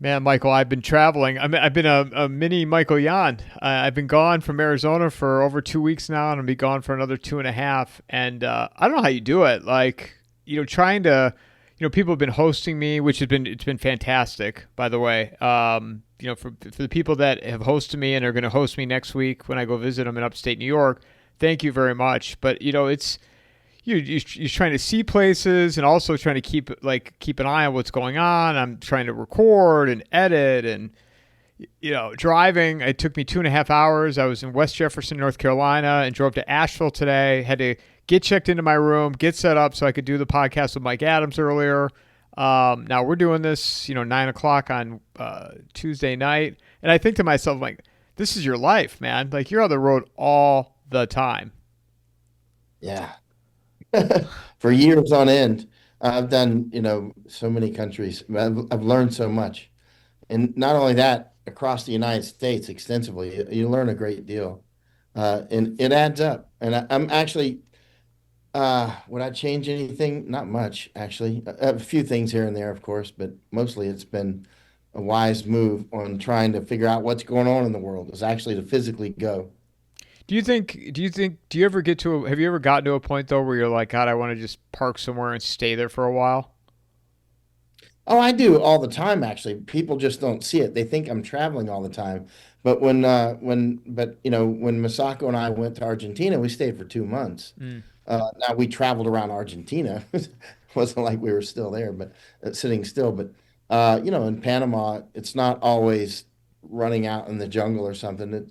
Man, Michael, I've been traveling. I've been a mini Michael Yon. I've been gone from Arizona for over 2 weeks now, and I'll be gone for another two and a half. And I don't know how you do it. Like, trying to, people have been hosting me, which has been it's been fantastic, by the way. For the people that have hosted me and are going to host me next week when I go visit them in upstate New York, thank you very much. But it's you're trying to see places and also trying to keep an eye on what's going on. I'm trying to record and edit and driving. It took me 2.5 hours. I was in West Jefferson, North Carolina, and drove to Asheville today. Had to get checked into my room, get set up so I could do the podcast with Mike Adams earlier. Now we're doing this, 9 o'clock on Tuesday night, and I think to myself, like, this is your life, man. Like, you're on the road all the time. Yeah. For years on end. I've done, so many countries. I've learned so much. And not only that, across the United States extensively, you learn a great deal. And it adds up. And I'm actually, would I change anything? Not much, actually. A few things here and there, of course, but mostly it's been a wise move on trying to figure out what's going on in the world, is actually to physically go. Do you ever have you ever gotten to a point though where you're like, God, I want to just park somewhere and stay there for a while? Oh, I do all the time, actually. People just don't see it. They think I'm traveling all the time. But when Masako and I went to Argentina, we stayed for 2 months. Mm. Now we traveled around Argentina. It wasn't like we were still there, but sitting still. But in Panama, it's not always running out in the jungle or something.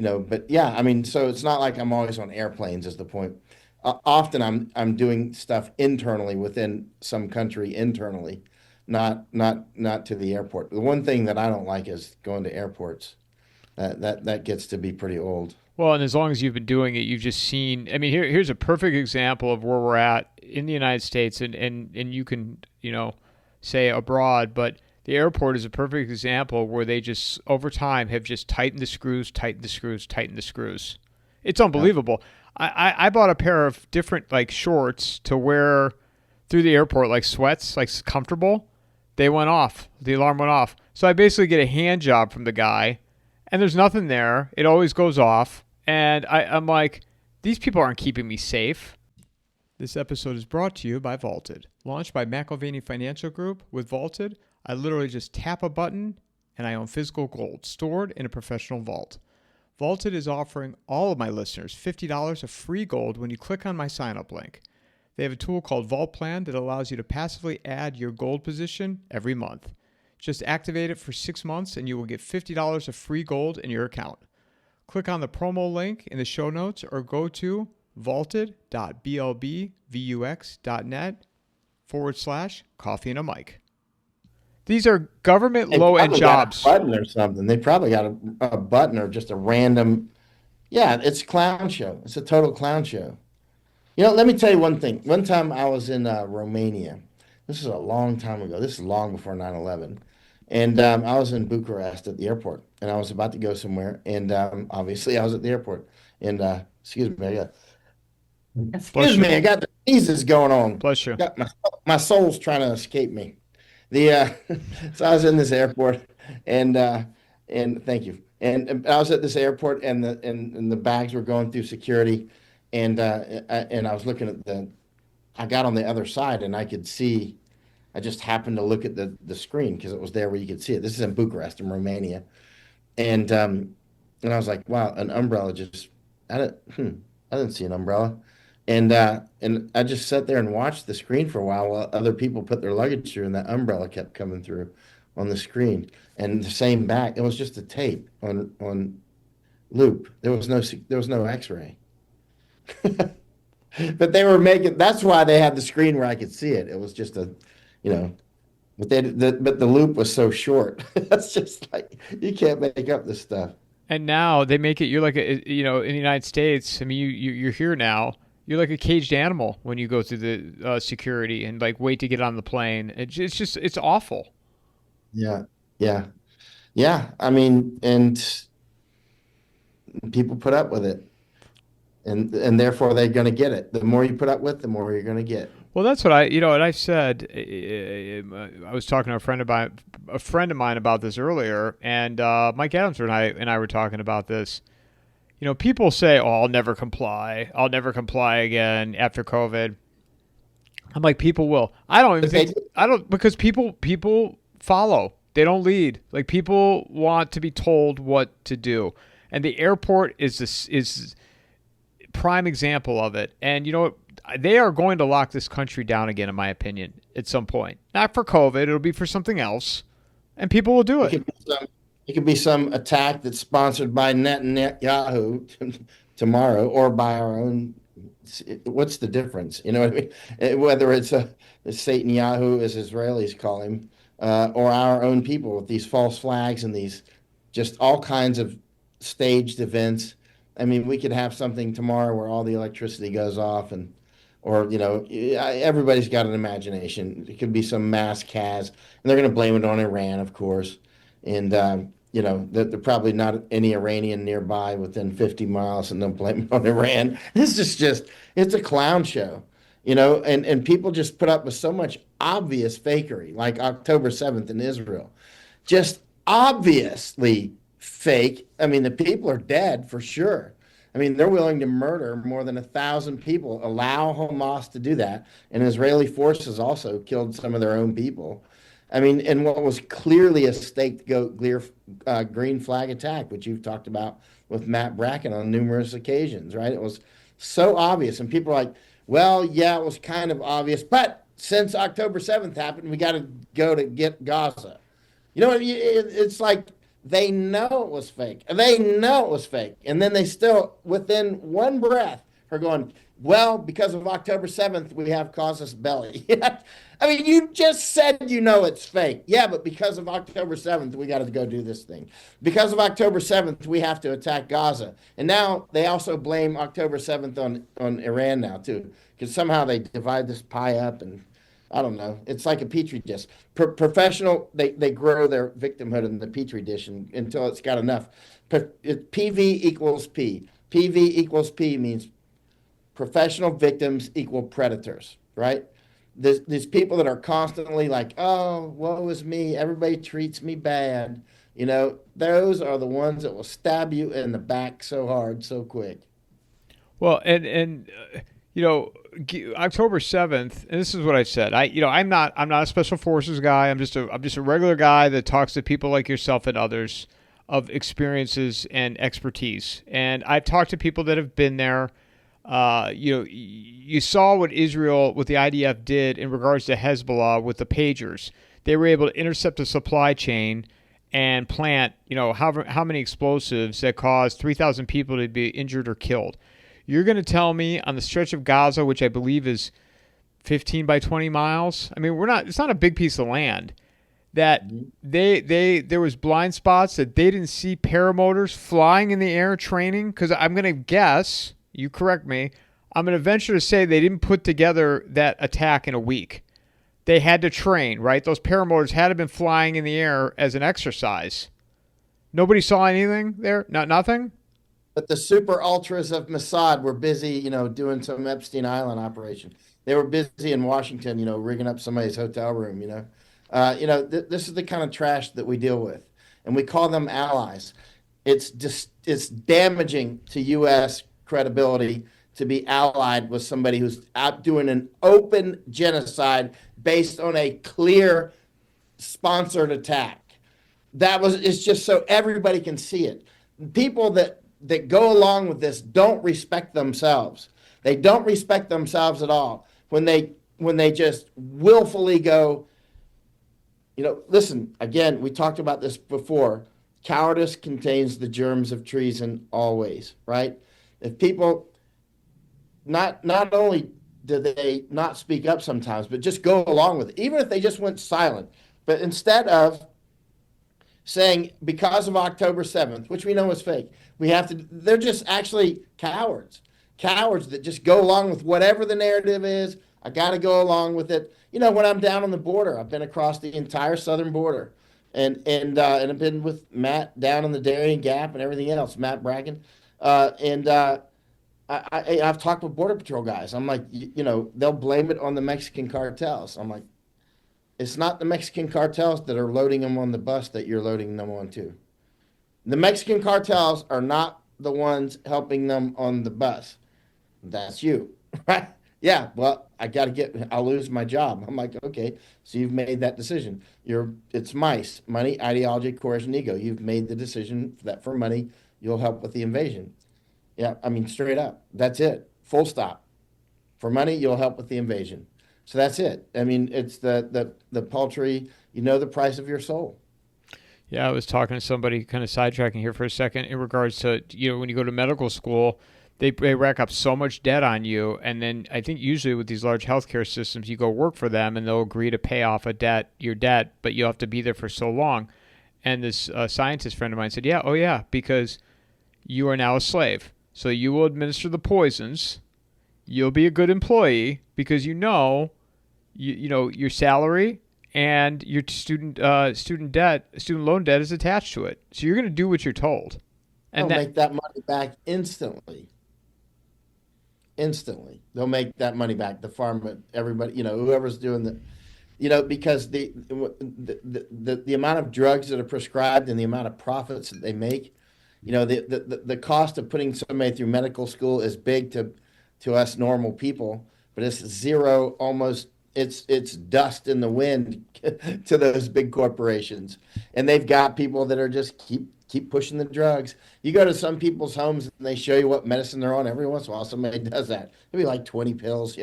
But yeah, I mean, so it's not like I'm always on airplanes, is the point. Often I'm doing stuff internally within some country internally, not to the airport. The one thing that I don't like is going to airports. That gets to be pretty old. Well, and as long as you've been doing it, you've just seen. I mean, here's a perfect example of where we're at in the United States, and you can say abroad, but the airport is a perfect example where they just over time have just tightened the screws, tightened the screws, tightened the screws. It's Yep. unbelievable. I bought a pair of different like shorts to wear through the airport, like sweats, like comfortable. They went off. The alarm went off. So I basically get a hand job from the guy, and there's nothing there. It always goes off. And I'm like, these people aren't keeping me safe. This episode is brought to you by Vaulted. Launched by McIlvaney Financial Group, with Vaulted, I literally just tap a button and I own physical gold stored in a professional vault. Vaulted is offering all of my listeners $50 of free gold when you click on my sign up link. They have a tool called Vault Plan that allows you to passively add your gold position every month. Just activate it for 6 months and you will get $50 of free gold in your account. Click on the promo link in the show notes or go to vaulted.blbvux.net/coffee and a mic. These are government They low end probably got a jobs. button or something. They probably got a button or just a random. Yeah, it's a clown show. It's a total clown show. Let me tell you one thing. One time I was in Romania. This is a long time ago. This is long before 9/11. And I was in Bucharest at the airport, and I was about to go somewhere. And obviously, I was at the airport. And Bless excuse you. me, I got the diseases going on. Bless you. Got my soul's trying to escape me. The so I was in this airport, and thank you. And I was at this airport, and the bags were going through security, and I was looking at the. I got on the other side, and I could see. I just happened to look at the screen because it was there where you could see it. This is in Bucharest, in Romania, and and I was like, wow, an umbrella just. I didn't see an umbrella, and I just sat there and watched the screen for a while other people put their luggage through, and that umbrella kept coming through on the screen, and the same back. It was just a tape on loop. There was no X-ray. But they were making. That's why they had the screen where I could see it. It was just you know. But the loop was so short. That's just like you can't make up this stuff. And now they make it. You're like in the United States. I mean, you're here now. You're like a caged animal when you go through the security and like wait to get on the plane. It's awful. Yeah, yeah, yeah. I mean, and people put up with it, and therefore they're going to get it. The more you put up with, the more you're going to get. Well, that's what and I said. I was talking to a friend of mine about this earlier, and Mike Adams and I were talking about this. People say, "Oh, I'll never comply. I'll never comply again after COVID." I'm like, people will. I don't even But they think I don't because people follow. They don't lead. Like people want to be told what to do, and the airport is prime example of it. And you know what? They are going to lock this country down again, in my opinion, at some point. Not for COVID. It'll be for something else, and people will do it it. could be some it could be some attack that's sponsored by Netanyahu tomorrow, or by our own. What's the difference? You know what I mean? Whether it's a Satan Yahoo, as Israelis call him, or our own people with these false flags and these just all kinds of staged events. I mean, we could have something tomorrow where all the electricity goes off, and or everybody's got an imagination. It could be some mass cas, and they're going to blame it on Iran, of course, and they're probably not any Iranian nearby within 50 miles, and they'll blame it on Iran. This is just it's a clown show, and people just put up with so much obvious fakery, like October 7th in Israel, just obviously fake. I mean, the people are dead for sure. I mean, they're willing to murder more than 1,000 people, allow Hamas to do that. And Israeli forces also killed some of their own people. I mean, and what was clearly a staked green flag attack, which you've talked about with Matt Bracken on numerous occasions, right? It was so obvious. And people are like, well, yeah, it was kind of obvious. But since October 7th happened, we got to go to get Gaza. It's like they know it was fake. They know it was fake. And then they still, within one breath, are going, well, because of October 7th, we have casus belli. I mean, you just said it's fake. Yeah, but because of October 7th, we got to go do this thing. Because of October 7th, we have to attack Gaza. And now they also blame October 7th on Iran now, too, because somehow they divide this pie up, and I don't know. It's like a petri dish. Professional, they grow their victimhood in the petri dish until it's got enough. PV equals P. PV equals P means professional victims equal predators, right? These people that are constantly like, oh, woe is me. Everybody treats me bad. Those are the ones that will stab you in the back so hard, so quick. Well, and October 7th, and this is what I said. I'm not a special forces guy. I'm just a regular guy that talks to people like yourself and others of experiences and expertise. And I've talked to people that have been there. You saw what the IDF did in regards to Hezbollah with the pagers. They were able to intercept the supply chain and plant, how many explosives that caused 3,000 people to be injured or killed. You're going to tell me on the stretch of Gaza, which I believe is 15 by 20 miles. I mean, it's not a big piece of land, that there was blind spots that they didn't see paramotors flying in the air training. Because I'm going to guess, you correct me, I'm going to venture to say they didn't put together that attack in a week. They had to train, right? Those paramotors had to have been flying in the air as an exercise. Nobody saw anything there? Nothing? But the super ultras of Mossad were busy, doing some Epstein Island operation. They were busy in Washington, rigging up somebody's hotel room, this is the kind of trash that we deal with, and we call them allies. It's damaging to U.S. credibility to be allied with somebody who's out doing an open genocide based on a clear sponsored attack. It's just so everybody can see it. People that go along with this don't respect themselves. They don't respect themselves at all when they just willfully go, listen, again, we talked about this before. Cowardice contains the germs of treason always, right? If people not only do they not speak up sometimes, but just go along with it, even if they just went silent, but instead of saying because of October 7th, which we know is fake, they're just actually cowards that just go along with whatever the narrative is. I got to go along with it. When I'm down on the border, I've been across the entire southern border, and I've been with Matt down in the Darien Gap and everything else, Matt Bracken, and I've talked with Border Patrol guys. I'm like, they'll blame it on the Mexican cartels. I'm like, it's not the Mexican cartels that are loading them on the bus that you're loading them on too. The Mexican cartels are not the ones helping them on the bus. That's you, right? Yeah, well, I'll lose my job. I'm like, okay, so you've made that decision. It's mice, money, ideology, coercion, ego. You've made the decision that for money, you'll help with the invasion. Yeah, I mean, straight up. That's it. Full stop. For money, you'll help with the invasion. So that's it. I mean, it's the paltry, the price of your soul. Yeah, I was talking to somebody, kind of sidetracking here for a second, in regards to, when you go to medical school, they rack up so much debt on you. And then I think usually with these large healthcare systems, you go work for them and they'll agree to pay off your debt, but you have to be there for so long. And this scientist friend of mine said, yeah, oh yeah, because you are now a slave. So you will administer the poisons. You'll be a good employee because you know your salary and your student loan debt is attached to it. So you're going to do what you're told. They'll And that make that money back instantly. Instantly. They'll make that money back. The farm, everybody, whoever's doing because the amount of drugs that are prescribed and the amount of profits that they make, the cost of putting somebody through medical school is big to us normal people, but it's zero almost. It's dust in the wind to those big corporations, and they've got people that are just keep pushing the drugs. You go to some people's homes and they show you what medicine they're on. Every once in a while, somebody does that. It'd be like 20 pills.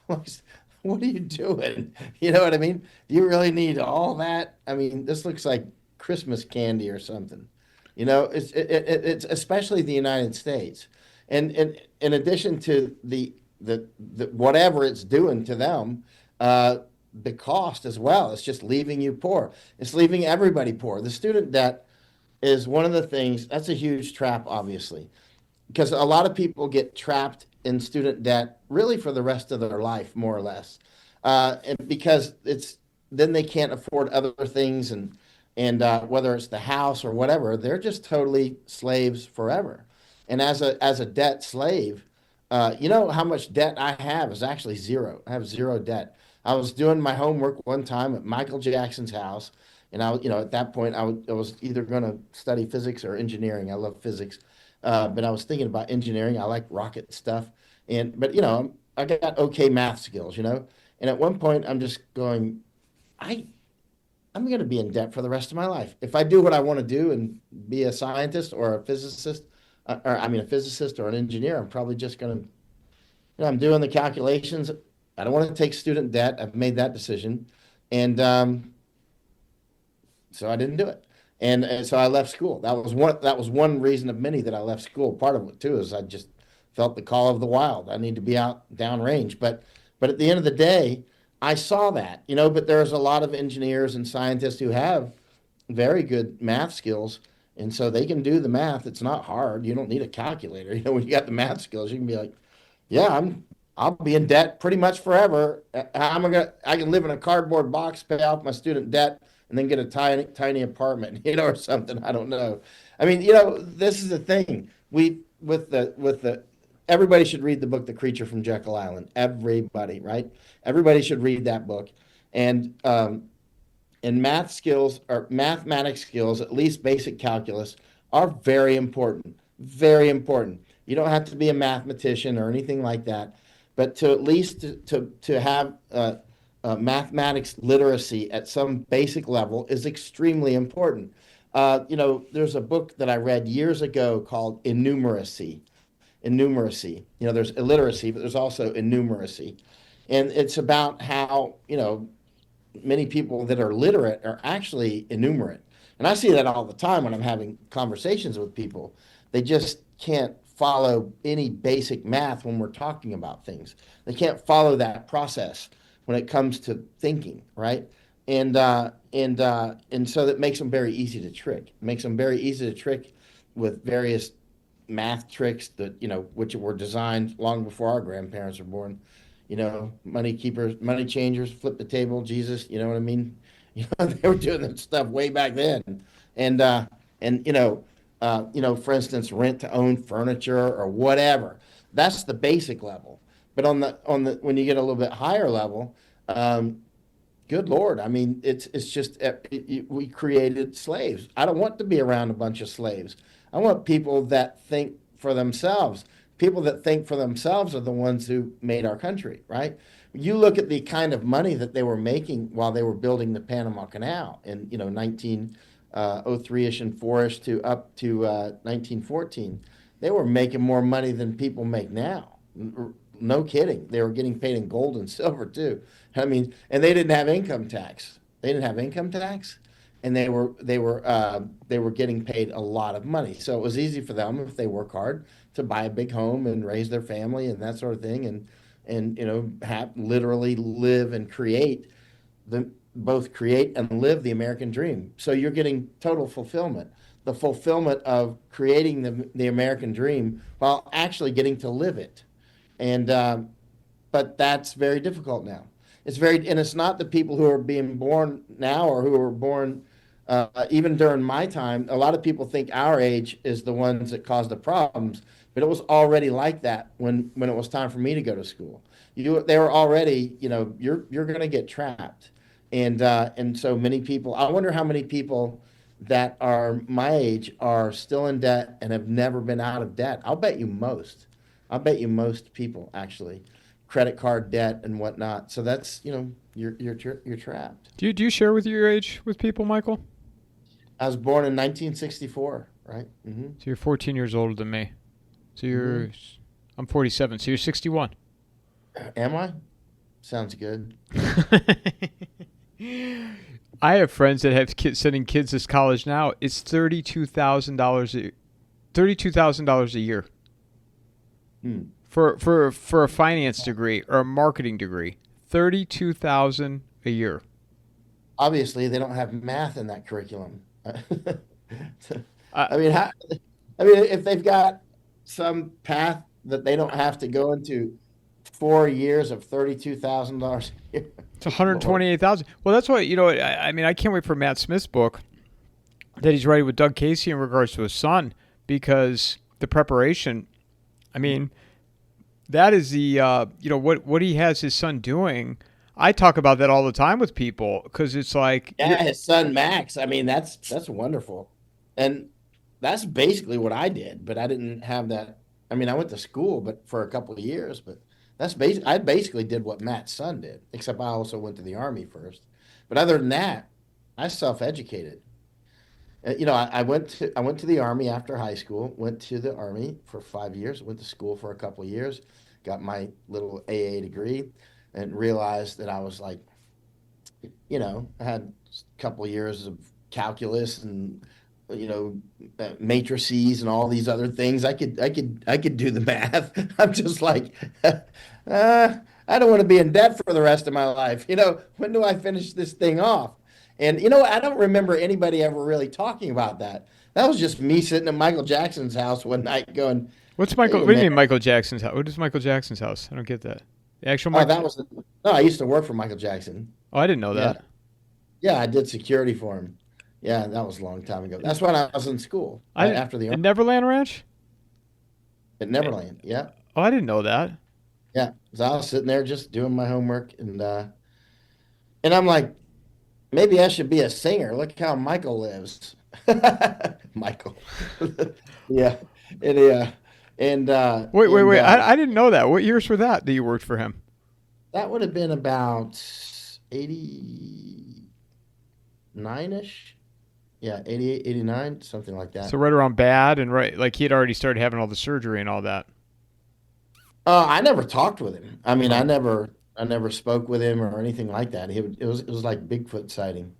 What are you doing? You know what I mean? Do you really need all that? I mean, this looks like Christmas candy or something. It's especially the United States, and in addition to the whatever it's doing to them, uh, the cost as well. It's just leaving you poor. It's leaving everybody poor. The student debt is one of the things that's a huge trap, obviously, because a lot of people get trapped in student debt really for the rest of their life, more or less, and because it's then they can't afford other things, and whether it's the house or whatever, they're just totally slaves forever. And as a debt slave, you know how much debt I have is actually zero. I have zero debt. I was doing my homework one time at Michael Jackson's house, and at that point, I was either going to study physics or engineering. I love physics, but I was thinking about engineering. I like rocket stuff, but I got okay math skills. And at one point, I'm just going, I I'm going to be in debt for the rest of my life if I do what I want to do and be a scientist or a physicist, or I mean a physicist or an engineer. I'm probably just going to, I'm doing the calculations. I don't want to take student debt. I've made that decision, and so I didn't do it. And so I left school. That was one reason of many that I left school. Part of it too is I just felt the call of the wild. I need to be out downrange. But at the end of the day, I saw that, but there's a lot of engineers and scientists who have very good math skills. And so they can do the math. It's not hard. You don't need a calculator. When you got the math skills, you can be like, yeah, I'll be in debt pretty much forever. I can live in a cardboard box, pay off my student debt, and then get a tiny apartment, or something. I don't know. I mean, this is the thing. With the everybody should read the book The Creature from Jekyll Island. Everybody, right? Everybody should read that book. And math skills or mathematics skills, at least basic calculus, are very important. Very important. You don't have to be a mathematician or anything like that, but to at least to have mathematics literacy at some basic level is extremely important. There's a book that I read years ago called Innumeracy. Innumeracy. There's illiteracy, but there's also innumeracy, and it's about how many people that are literate are actually innumerate. And I see that all the time when I'm having conversations with people. They just can't follow any basic math when we're talking about things. They can't follow that process when it comes to thinking, right? And so that makes them very easy to trick. It makes them very easy to trick with various math tricks that which were designed long before our grandparents were born. Money keepers, money changers, flip the table, Jesus. You know what I mean? They were doing that stuff way back then, and and for instance, rent to own furniture or whatever. That's the basic level. But on the when you get a little bit higher level, um, good Lord, I mean, it's just we created slaves. I don't want to be around a bunch of slaves. I want people that think for themselves. People that think for themselves are the ones who made our country, right? You look at the kind of money that they were making while they were building the Panama Canal in 1903ish and 4ish to up to 1914. They were making more money than people make now. No kidding. They were getting paid in gold and silver too. I mean, and they didn't have income tax. They didn't have income tax, and they were getting paid a lot of money. So it was easy for them if they work hard to buy a big home and raise their family and that sort of thing, and have literally live and create the both create and live the American dream. So you're getting total fulfillment, the fulfillment of creating the American dream while actually getting to live it. And but that's very difficult now. And it's not the people who are being born now or who were born even during my time. A lot of people think our age is the ones that caused the problems, but it was already like that when it was time for me to go to school. They were already, you're going to get trapped, and so many people. I wonder how many people that are my age are still in debt and have never been out of debt. I'll bet you most. I'll bet you most people actually credit card debt and whatnot. So that's you're trapped. Do you share with your age with people, Michael? I was born in 1964, right? So you're 14 years older than me. So Hmm. I'm 47. So you're 61. Am I? Sounds good. I have friends that have kids sending kids to college now. It's $32,000 $32,000 a year Hmm. for a finance degree or a marketing degree. 32,000 a year. Obviously, they don't have math in that curriculum. Uh, I mean, if they've got some path that they don't have to go into 4 years of $32,000 a year, it's good Lord. 128,000. Well, that's what I mean. I can't wait for Matt Smith's book that he's writing with Doug Casey in regards to his son because the preparation. I mean, that is the what he has his son doing. I talk about that all the time with people because it's like Yeah, his son Max. I mean, that's wonderful, and that's basically what I did. But I didn't have that. I mean, I went to school, but for a couple of years. But I basically did what Matt's son did, except I also went to the army first. But other than that, I self-educated. I went to the army after high school. Went to the army for 5 years. Went to school for a couple of years. Got my little AA degree, and realized that I was like, I had a couple of years of calculus and matrices and all these other things. I could do the math. I'm just like, I don't want to be in debt for the rest of my life. When do I finish this thing off? And I don't remember anybody ever really talking about that. That was just me sitting at Michael Jackson's house one night going, what's Michael? "Wait a What do you minute." mean Michael Jackson's house? What is Michael Jackson's house? I don't get that. The actual Oh, Michael. no, I used to work for Michael Jackson. Oh, I didn't know Yeah. that. Yeah, I did security for him. Yeah, that was a long time ago. That's when I was in school I didn't. after the In army Neverland Ranch. at Neverland. Yeah. Oh, I didn't know that. Yeah. So I was sitting there just doing my homework and I'm like, maybe I should be a singer. Look how Michael lives. Michael. Yeah. And and Wait, wait, and wait. I didn't know that. What years were that you worked for him? that would have been about 89-ish. Yeah, 88, 89, something like that. So right around bad and right, like he had already started having all the surgery and all that. I never talked with him. I mean, Huh. I never spoke with him or anything like that. It was like Bigfoot sighting.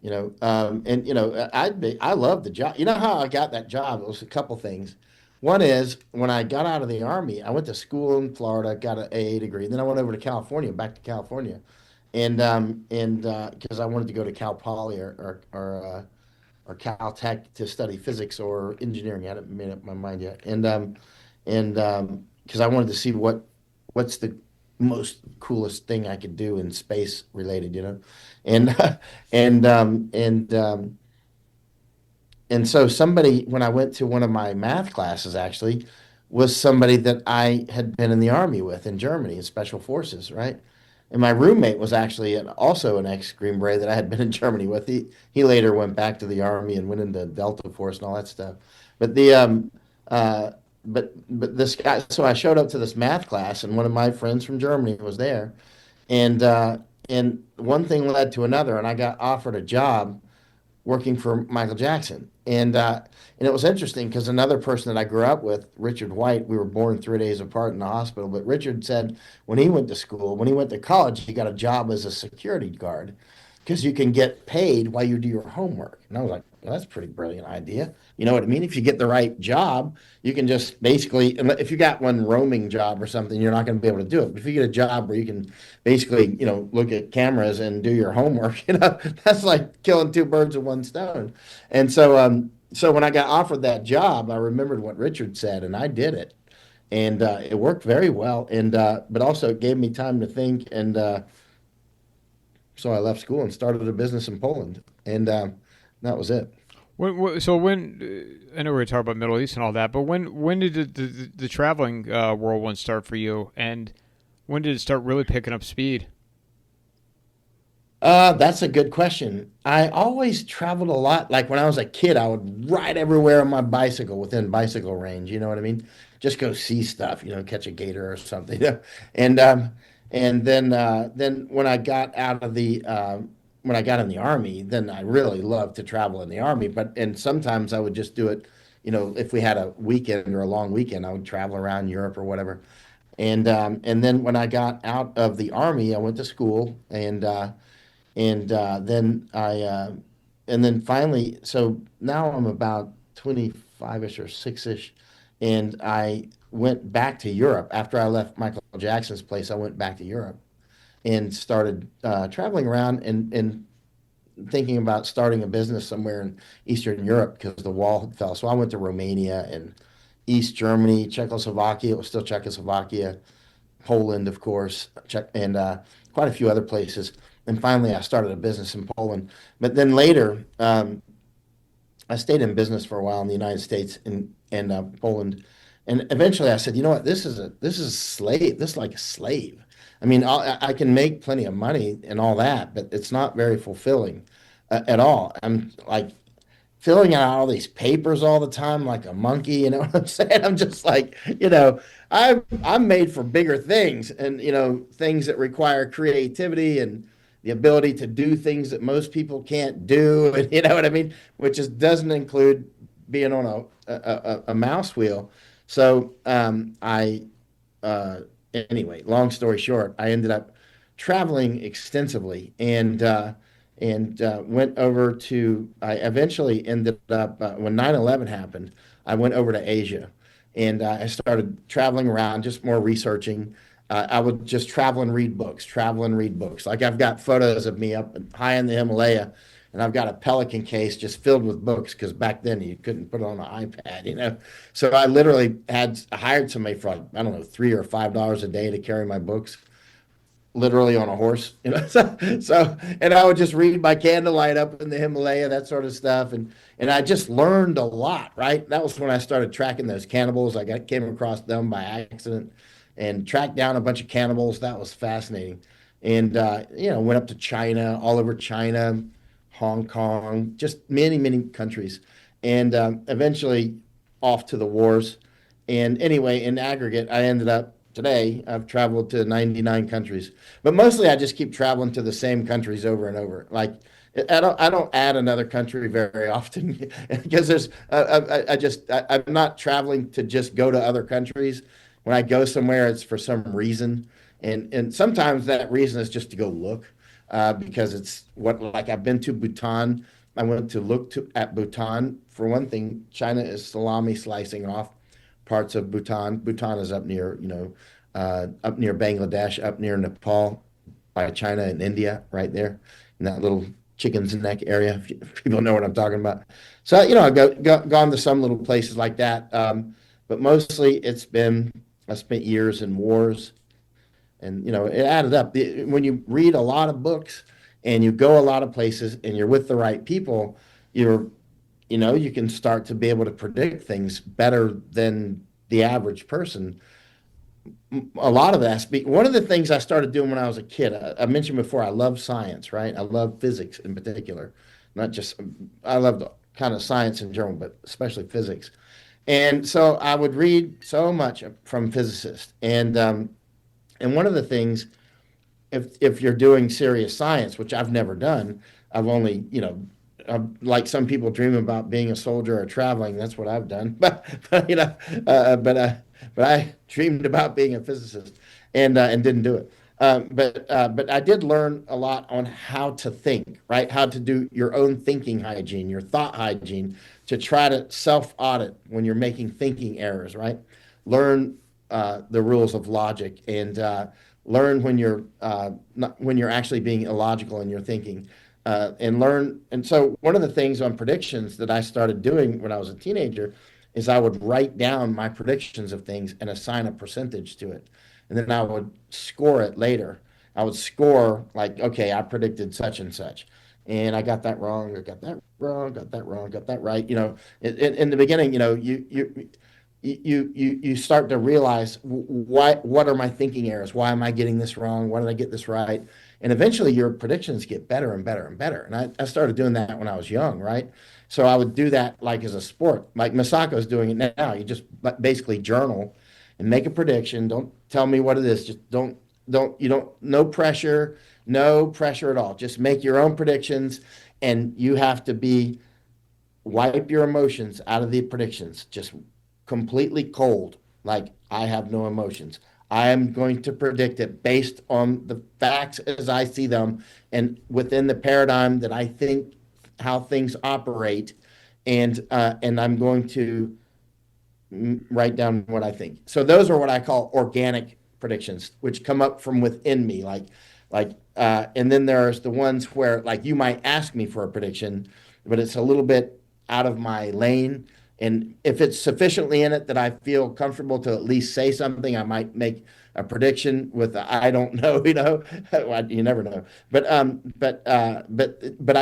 And I love the job. You know how I got that job? It was a couple things. One is when I got out of the army, I went to school in Florida, got an AA degree. Then I went over to California, back to California, and because I wanted to go to Cal Poly or Caltech to study physics or engineering. I hadn't made up my mind yet, and because I wanted to see what's the most coolest thing I could do in space related. And and um, and and so somebody when I went to one of my math classes actually was somebody that I had been in the army with in Germany in special forces, right? And my roommate was actually also an ex-Green Beret that I had been in Germany with. He later went back to the army and went into Delta Force and all that stuff. But the uh, but this guy, so I showed up to this math class, and one of my friends from Germany was there, and one thing led to another, and I got offered a job working for Michael Jackson. And it was interesting because another person that I grew up with, Richard White, we were born 3 days apart in the hospital. But Richard said when he went to school, when he went to college, he got a job as a security guard because you can get paid while you do your homework. And I was like, well, that's a pretty brilliant idea. You know what I mean? If you get the right job, you can just basically, if you got one roaming job or something, you're not going to be able to do it. But if you get a job where you can basically, look at cameras and do your homework, that's like killing two birds with one stone. And so when I got offered that job, I remembered what Richard said, and I did it, and it worked very well. And but also it gave me time to think, and so I left school and started a business in Poland, and that was it. I know we were talking about Middle East and all that, but when did the traveling whirlwind start for you, and when did it start really picking up speed? That's a good question. I always traveled a lot. Like when I was a kid, I would ride everywhere on my bicycle within bicycle range. You know what I mean? Just go see stuff. Catch a gator or something. And then when I got in the army, then I really loved to travel in the army. And sometimes I would just do it. If we had a weekend or a long weekend, I would travel around Europe or whatever. And then when I got out of the army, I went to school and then finally, so now I'm about 25ish or 6ish, and I went back to Europe after I left Michael Jackson's place. I went back to Europe and started traveling around and thinking about starting a business somewhere in Eastern Europe because the wall had fell. So I went to Romania and East Germany, Czechoslovakia. It was still Czechoslovakia, Poland, of course, and quite a few other places. And finally, I started a business in Poland. But then later, I stayed in business for a while in the United States and Poland. And eventually, I said, you know what? This is slave. This is like a slave. I mean, I can make plenty of money and all that, but it's not very fulfilling at all. I'm like filling out all these papers all the time like a monkey, you know what I'm saying? I'm just like, I'm made for bigger things and things that require creativity and the ability to do things that most people can't do, and you know what I mean, which doesn't include being on a mouse wheel. So I anyway, long story short, I ended up traveling extensively and went over to. I eventually ended up when 9/11 happened. I went over to Asia, and I started traveling around, just more researching. I would just travel and read books. Like I've got photos of me up high in the Himalaya, and I've got a Pelican case just filled with books because back then you couldn't put it on an iPad. So I literally had hired somebody for I don't know $3 or $5 a day to carry my books literally on a horse, So and I would just read by candlelight up in the Himalaya, that sort of stuff, and I just learned a lot. Right, that was when I started tracking those cannibals. Came across them by accident, and tracked down a bunch of cannibals. That was fascinating, and went up to China, all over China, Hong Kong, just many countries, and eventually off to the wars. And anyway, in aggregate, I ended up today, I've traveled to 99 countries, but mostly I just keep traveling to the same countries over and over. Like I don't add another country very often because I'm not traveling to just go to other countries. When I go somewhere, it's for some reason, and sometimes that reason is just to go look, because it's what like I've been to Bhutan. I went to at Bhutan for one thing. China is salami slicing off parts of Bhutan. Bhutan is up near Bangladesh, up near Nepal, by China and India, right there in that little chicken's neck area. If people know what I'm talking about. So I've gone to some little places like that, but mostly I spent years in wars, and it added up. When you read a lot of books and you go a lot of places and you're with the right people, you can start to be able to predict things better than the average person. A lot of that. One of the things I started doing when I was a kid, I mentioned before, I love science, right? I love physics in particular, not just, I love kind of science in general, but especially physics. And so I would read so much from physicists. And one of the things, if you're doing serious science, which I've never done, I've only, like some people dream about being a soldier or traveling. That's what I've done. But uh, but uh, but I dreamed about being a physicist and didn't do it. But I did learn a lot on how to think, right? How to do your own thinking hygiene, your thought hygiene, to try to self audit when you're making thinking errors, right? Learn the rules of logic and learn when you're not, when you're actually being illogical in your thinking, and learn. And so one of the things on predictions that I started doing when I was a teenager is I would write down my predictions of things and assign a percentage to it, and then I would score it later. I would score like, okay, I predicted such and such, and I got that wrong, or got that wrong, got that wrong, got that right. In the beginning, you start to realize, what are my thinking errors? Why am I getting this wrong? Why did I get this right? And eventually your predictions get better and better and better. And I started doing that when I was young, right? So I would do that like as a sport. Like Masako's doing it now. You just basically journal and make a prediction. Don't tell me what it is. Just no pressure, no pressure at all. Just make your own predictions, and you have to be wipe your emotions out of the predictions. Just completely cold, like I have no emotions. I am going to predict it based on the facts as I see them and within the paradigm that I think how things operate, and I'm going to write down what I think. So those are what I call organic predictions, which come up from within me, and then there's the ones where like you might ask me for a prediction, but it's a little bit out of my lane. And if it's sufficiently in it that I feel comfortable to at least say something, I might make a prediction with I don't know, you never know. But I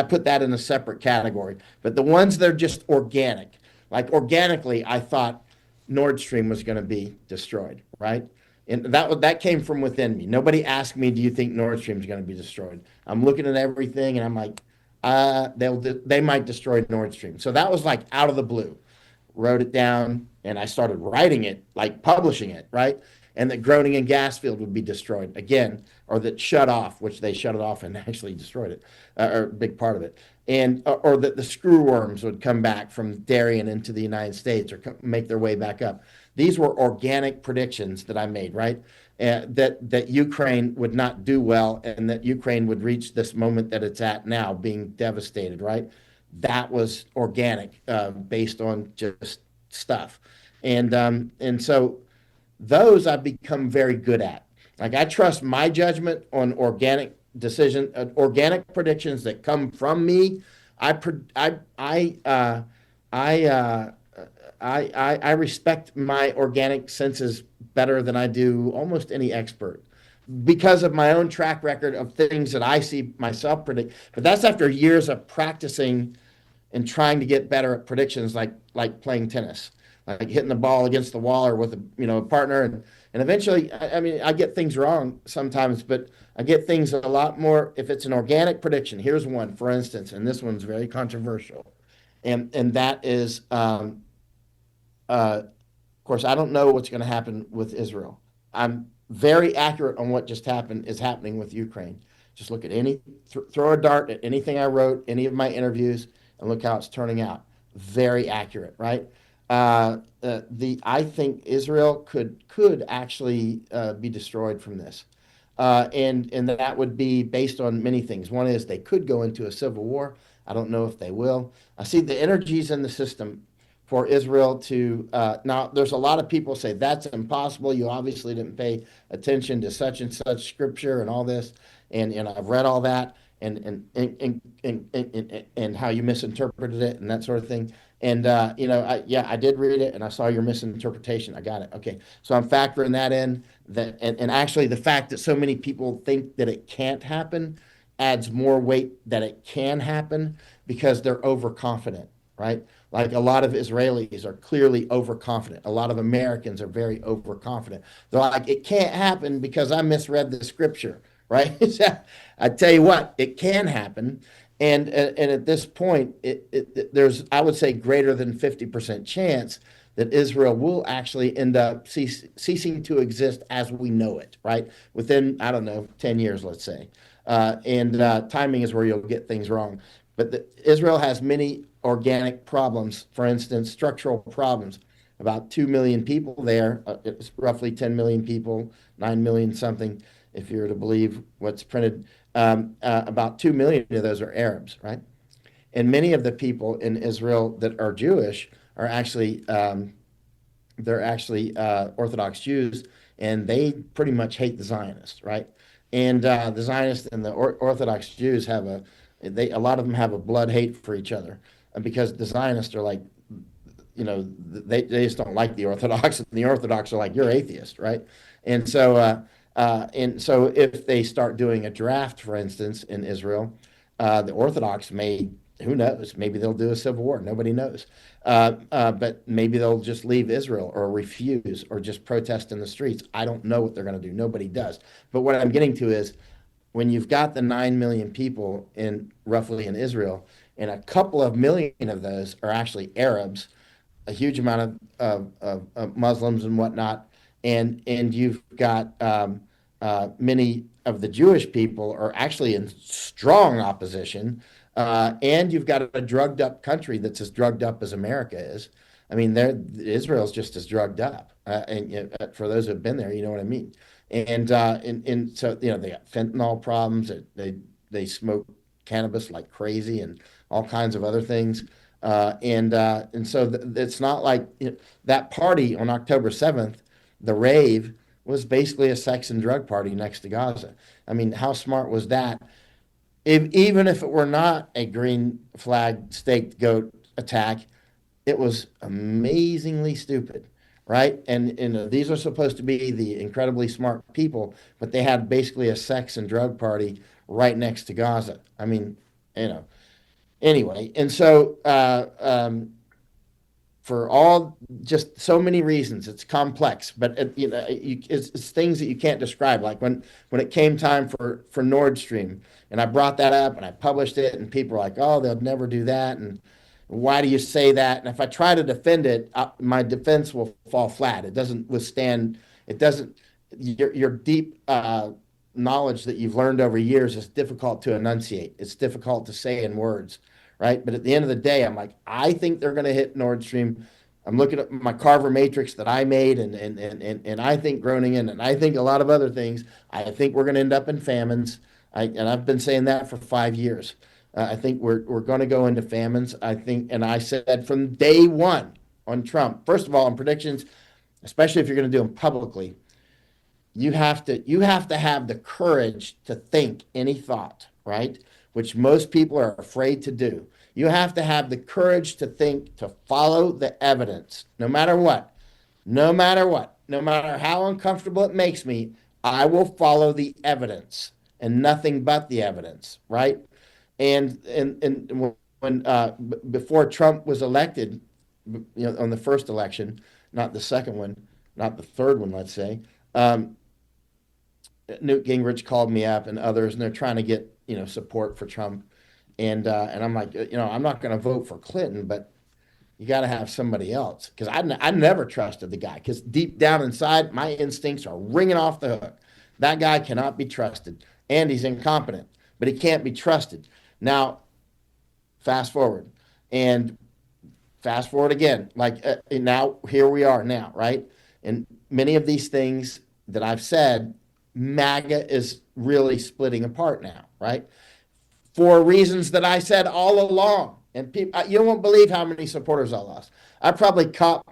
put that in a separate category. But the ones that are just organic, like organically, I thought Nord Stream was going to be destroyed, right? And that came from within me. Nobody asked me, "Do you think Nord Stream is going to be destroyed?" I'm looking at everything, and I'm like, they might destroy Nord Stream." So that was like out of the blue. Wrote it down, and I started writing it, like publishing it, right? And that Groningen gas field would be destroyed again, or that shut off, which they shut it off and actually destroyed it, or a big part of it, and or that the screw worms would come back from Darien into the United States or make their way back up. These were organic predictions that I made, right? That Ukraine would not do well, and that Ukraine would reach this moment that it's at now, being devastated, right? That was organic, based on just stuff, and so those I've become very good at. Like I trust my judgment on organic predictions that come from me. I I uh, I respect my organic senses better than I do almost any expert because of my own track record of things that I see myself predict. But that's after years of practicing and trying to get better at predictions, like playing tennis, like hitting the ball against the wall or with a partner, and eventually, I mean, I get things wrong sometimes, but I get things a lot more if it's an organic prediction. Here's one, for instance, and this one's very controversial, and that is, of course, I don't know what's going to happen with Israel. I'm very accurate on what just happened is happening with Ukraine. Just look at throw a dart at anything I wrote, any of my interviews, and look how it's turning out. Very accurate, right? I think Israel could actually be destroyed from this, and that would be based on many things. One is they could go into a civil war. I don't know if they will. I see the energies in the system for Israel to now. There's a lot of people say that's impossible. You obviously didn't pay attention to such and such scripture and all this, and I've read all that and how you misinterpreted it and that sort of thing. And I did read it, and I saw your misinterpretation. I got it. Okay, so I'm factoring that in. And actually, the fact that so many people think that it can't happen adds more weight that it can happen because they're overconfident, right? Like a lot of Israelis are clearly overconfident. A lot of Americans are very overconfident. They're like, it can't happen because I misread the scripture, right? I tell you what, it can happen. And at this point, there's, I would say, greater than 50% chance that Israel will actually end up ceasing to exist as we know it, right? Within, I don't know, 10 years, let's say. And timing is where you'll get things wrong. But Israel has many organic problems, for instance, structural problems. About 2 million people there, it's roughly 10 million people, 9 million something, if you're to believe what's printed. About 2 million of those are Arabs, right? And many of the people in Israel that are Jewish are actually they're actually Orthodox Jews, and they pretty much hate the Zionists, right? And the Zionists and the Orthodox Jews have a lot of them have a blood hate for each other, because the Zionists are like, they just don't like the Orthodox, and the Orthodox are like, you're atheist, right? And so if they start doing a draft, for instance, in Israel, the Orthodox may, who knows, maybe they'll do a civil war. Nobody knows. But maybe they'll just leave Israel or refuse or just protest in the streets. I don't know what they're going to do. Nobody does. But what I'm getting to is when you've got the 9 million people roughly in Israel, and a couple of million of those are actually Arabs, a huge amount of Muslims and whatnot, and you've got many of the Jewish people are actually in strong opposition, and you've got a drugged up country that's as drugged up as America is. I mean, Israel's just as drugged up, and for those who've been there, you know what I mean. And so they got fentanyl problems. They smoke cannabis like crazy and all kinds of other things. And so it's not like that party on October 7th, the rave, was basically a sex and drug party next to Gaza. I mean, how smart was that? Even if it were not a green flag staked goat attack, it was amazingly stupid, right? And these are supposed to be the incredibly smart people, but they had basically a sex and drug party right next to Gaza. I mean, anyway, and so for all just so many reasons, it's complex, but it's things that you can't describe. Like when it came time for Nord Stream, and I brought that up and I published it, and people were like, "Oh, they'll never do that," and why do you say that? And if I try to defend it, my defense will fall flat. It doesn't withstand. It doesn't. Your deep knowledge that you've learned over years is difficult to enunciate. It's difficult to say in words, right? But at the end of the day, I'm like, I think they're going to hit Nord Stream. I'm looking at my Carver matrix that I made, and I think Groningen, and I think a lot of other things. I think we're going to end up in famines. And I've been saying that for 5 years. I think we're going to go into famines. I think, and I said from day one on Trump. First of all, on predictions, especially if you're going to do them publicly, you have to have the courage to think any thought, right? Which most people are afraid to do. You have to have the courage to think, to follow the evidence, no matter what, no matter how uncomfortable it makes me. I will follow the evidence and nothing but the evidence, right? And when before Trump was elected, on the first election, not the second one, not the third one, let's say, Newt Gingrich called me up and others, and they're trying to get support for Trump, and I'm like, I'm not going to vote for Clinton, but you got to have somebody else, because I never trusted the guy, because deep down inside my instincts are ringing off the hook. That guy cannot be trusted, and he's incompetent, but he can't be trusted. Now, fast forward again, like now here we are now, right? And many of these things that I've said, MAGA is really splitting apart now, right? For reasons that I said all along. And people, you won't believe how many supporters I lost. I probably cut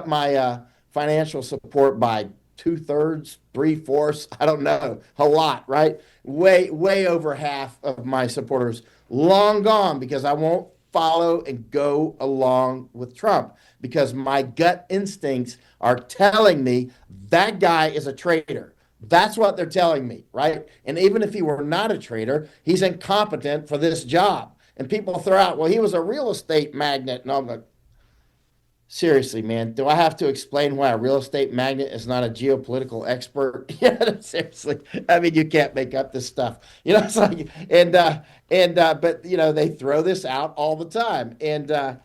my financial support by 2/3, 3/4. I don't know, a lot, right? Way over half of my supporters long gone, because I won't follow and go along with Trump, because my gut instincts are telling me that guy is a traitor. That's what they're telling me, right? And even if he were not a traitor, he's incompetent for this job. And people throw out, well, he was a real estate magnate. And I'm like, seriously, man, do I have to explain why a real estate magnate is not a geopolitical expert? Yeah, seriously. I mean, you can't make up this stuff. It's like, but they throw this out all the time. And then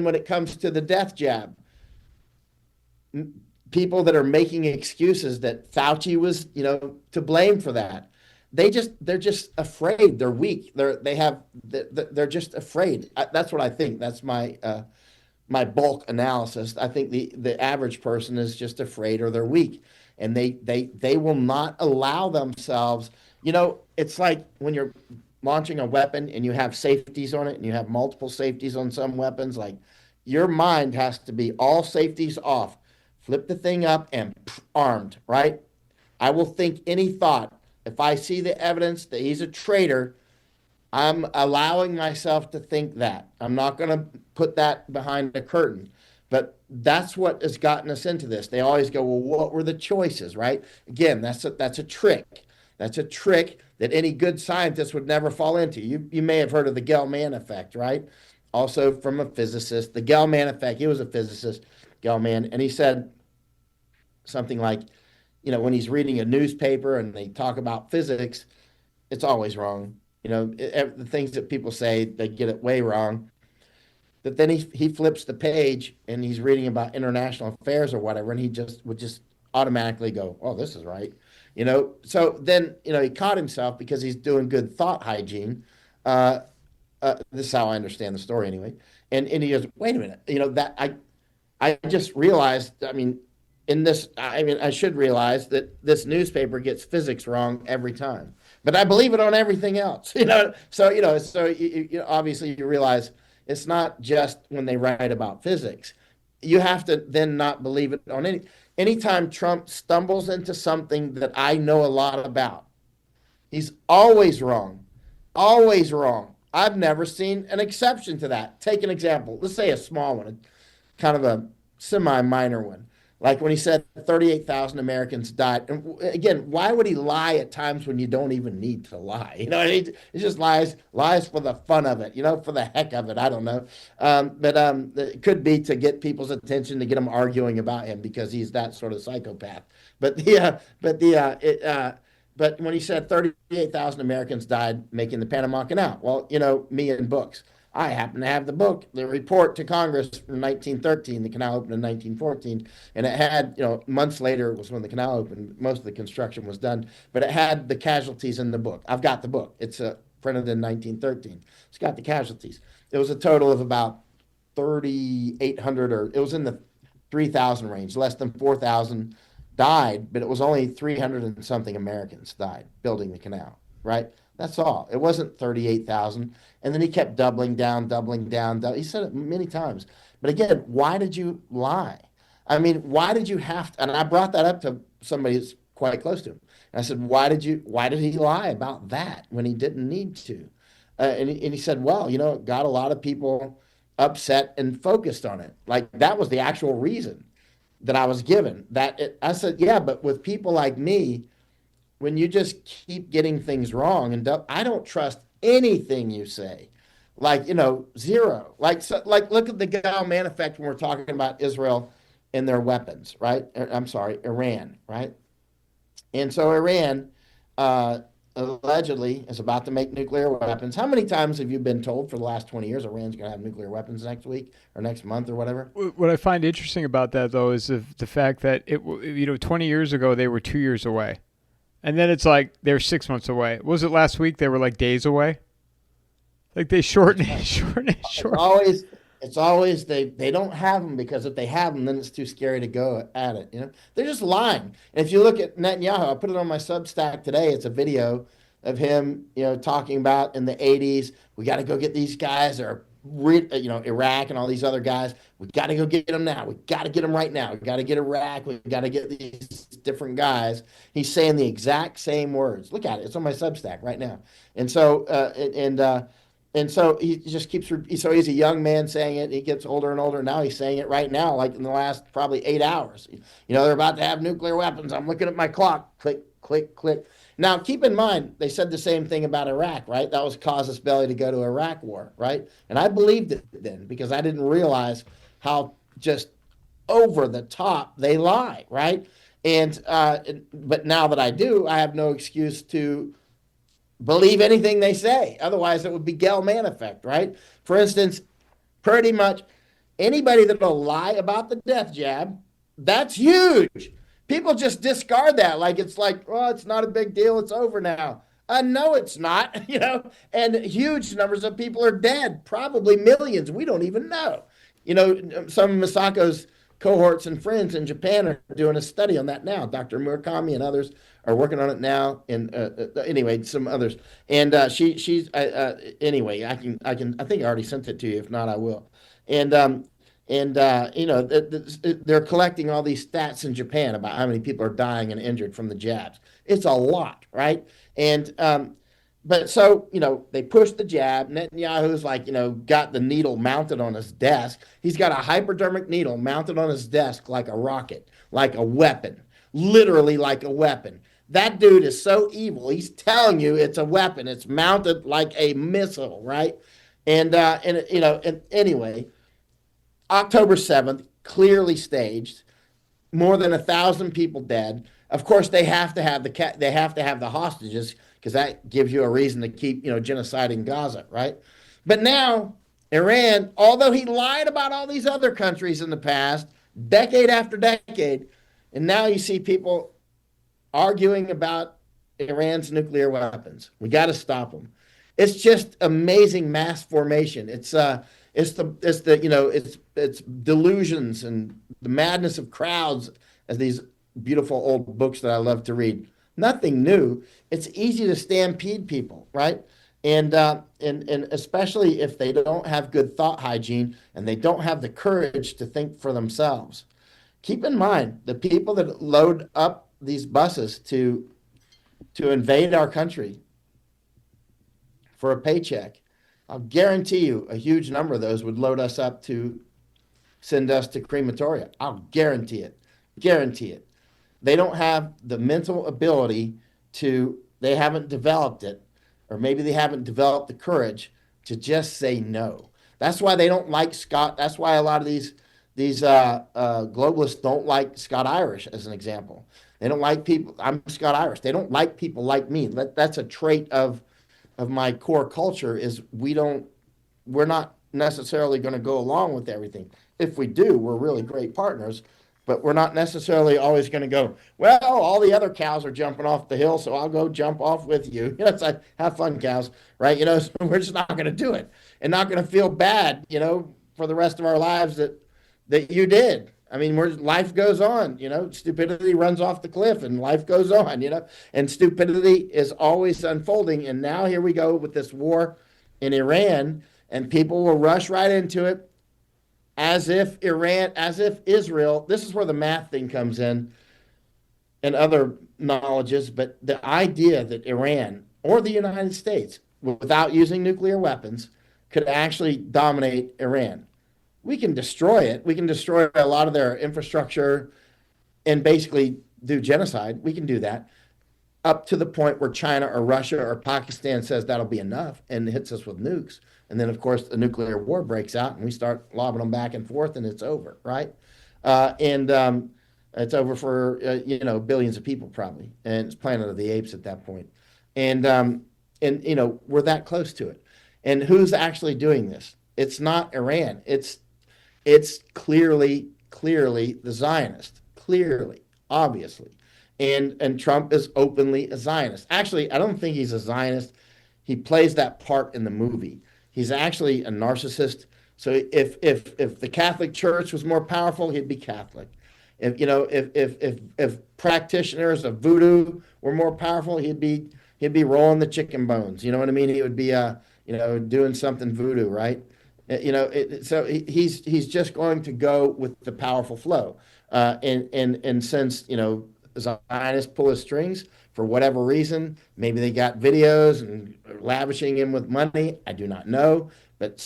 when it comes to the death jab, people that are making excuses that Fauci was, to blame for that. They're just afraid. They're weak. They're just afraid. That's what I think. That's my bulk analysis. I think the average person is just afraid or they're weak, and they will not allow themselves. It's like when you're launching a weapon and you have safeties on it, and you have multiple safeties on some weapons. Like, your mind has to be all safeties off. Flip the thing up and armed, right? I will think any thought. If I see the evidence that he's a traitor, I'm allowing myself to think that. I'm not going to put that behind a curtain. But that's what has gotten us into this. They always go, well, what were the choices, right? Again, that's a trick. That's a trick that any good scientist would never fall into. You may have heard of the gell-mann effect, right? Also from a physicist. The gell-mann effect, he was a physicist, Gell-mann, and he said something like, when he's reading a newspaper and they talk about physics, it's always wrong. The things that people say, they get it way wrong. But then he flips the page and he's reading about international affairs or whatever, and he would just automatically go, oh, this is right. So then, he caught himself because he's doing good thought hygiene. This is how I understand the story anyway. And he goes, wait a minute, that I just realized, I should realize that this newspaper gets physics wrong every time, but I believe it on everything else. So obviously you realize it's not just when they write about physics. You have to then not believe it on anytime Trump stumbles into something that I know a lot about. He's always wrong, always wrong. I've never seen an exception to that. Take an example. Let's say a small one, kind of a semi-minor one. Like when he said 38,000 Americans died. And again, why would he lie at times when you don't even need to lie? He just lies for the fun of it, for the heck of it. I don't know. But it could be to get people's attention, to get them arguing about him because he's that sort of psychopath. But when he said 38,000 Americans died making the Panama Canal, well, me and books. I happen to have the book, the report to Congress from 1913. The canal opened in 1914, and it had, months later was when the canal opened. Most of the construction was done, but it had the casualties in the book. I've got the book. It's printed in 1913. It's got the casualties. It was a total of about 3,800, or it was in the 3,000 range. Less than 4,000 died, but it was only 300 and something Americans died building the canal, right? That's all. It wasn't 38,000. And then he kept doubling down. He said it many times. But again, why did you lie? Why did you have to? And I brought that up to somebody who's quite close to him. And I said, why did he lie about that when he didn't need to? And he said, well, it got a lot of people upset and focused on it. Like, that was the actual reason that I was given. I said, yeah, but with people like me, when you just keep getting things wrong, and I don't trust anything you say, like, zero. Like, look at the gell-mann effect when we're talking about Israel and their weapons, right? I'm sorry, Iran, right? And so Iran allegedly is about to make nuclear weapons. How many times have you been told for the last 20 years Iran's going to have nuclear weapons next week or next month or whatever? What I find interesting about that, though, is the fact that 20 years ago they were 2 years away. And then it's like they're 6 months away. What was it last week? They were like days away. Like they shorten it. It's always they don't have them, because if they have them, then it's too scary to go at it. They're just lying. And if you look at Netanyahu, I put it on my Substack today. It's a video of him, talking about in the 80s, we got to go get these guys that are, Iraq and all these other guys. We got to go get them now. We got to get them right now. We got to get Iraq. We got to get these different guys. He's saying the exact same words. Look at it. It's on my Substack right now. And so, and so he just keeps. So he's a young man saying it. He gets older and older. Now he's saying it right now, like in the last probably 8 hours. They're about to have nuclear weapons. I'm looking at my clock. Click, click, click. Now, keep in mind, they said the same thing about Iraq, right? That was casus belli to go to Iraq war, right? And I believed it then because I didn't realize how just over the top they lie, right? And but now that I do, I have no excuse to believe anything they say. Otherwise, it would be gell-mann effect, right? For instance, pretty much anybody that'll lie about the death jab, that's huge. People just discard that like it's like, oh, it's not a big deal. It's over now. No, it's not, and huge numbers of people are dead, probably millions. We don't even know. Some of Misako's cohorts and friends in Japan are doing a study on that now. Dr. Murakami and others are working on it now. And anyway, some others. And she's anyway. I think I already sent it to you. If not, I will. And they're collecting all these stats in Japan about how many people are dying and injured from the jabs. It's a lot, right? And but so, they pushed the jab. Netanyahu's like, got the needle mounted on his desk. He's got a hypodermic needle mounted on his desk like a rocket, like a weapon, literally like a weapon. That dude is so evil. He's telling you it's a weapon. It's mounted like a missile, right? And anyway, October 7th, clearly staged, more than 1,000 people dead. Of course, they have to have the hostages because that gives you a reason to keep, genocide in Gaza, right? But now Iran, although he lied about all these other countries in the past, decade after decade, and now you see people arguing about Iran's nuclear weapons. We got to stop them. It's just amazing mass formation. It's delusions and the madness of crowds, as these beautiful old books that I love to read. Nothing new. It's easy to stampede people, right? And especially if they don't have good thought hygiene and they don't have the courage to think for themselves. Keep in mind, the people that load up these buses to invade our country for a paycheck, I'll guarantee you a huge number of those would load us up to send us to crematoria. I'll guarantee it. Guarantee it. They don't have the mental ability they haven't developed it, or maybe they haven't developed the courage to just say no. That's why they don't like Scott. That's why a lot of these globalists don't like Scott Irish, as an example. They don't like people. I'm Scott Irish. They don't like people like me. That's a trait of my core culture is we're not necessarily going to go along with everything. If we do, we're really great partners, but we're not necessarily always going to go, well, all the other cows are jumping off the hill, so I'll go jump off with you. It's like, have fun, cows, right? So we're just not going to do it and not going to feel bad, for the rest of our lives that you did. I mean, life goes on, stupidity runs off the cliff and life goes on, and stupidity is always unfolding. And now here we go with this war in Iran, and people will rush right into it as if Israel, this is where the math thing comes in and other knowledges, but the idea that Iran or the United States, without using nuclear weapons, could actually dominate Iran. We can destroy it. We can destroy a lot of their infrastructure and basically do genocide. We can do that up to the point where China or Russia or Pakistan says that'll be enough and hits us with nukes. And then, of course, the nuclear war breaks out and we start lobbing them back and forth and it's over, right? And it's over for, billions of people probably. And it's Planet of the Apes at that point. And we're that close to it. And who's actually doing this? It's not Iran. It's clearly the Zionist, clearly, obviously. And Trump is openly a Zionist. Actually, I don't think he's a Zionist. He plays that part in the movie. He's actually a narcissist. So if the Catholic Church was more powerful, he'd be Catholic. If practitioners of voodoo were more powerful, he'd be rolling the chicken bones. You know what I mean? He would be doing something voodoo, right? So he's just going to go with the powerful flow. And since, Zionists pull his strings for whatever reason, maybe they got videos and lavishing him with money. I do not know, but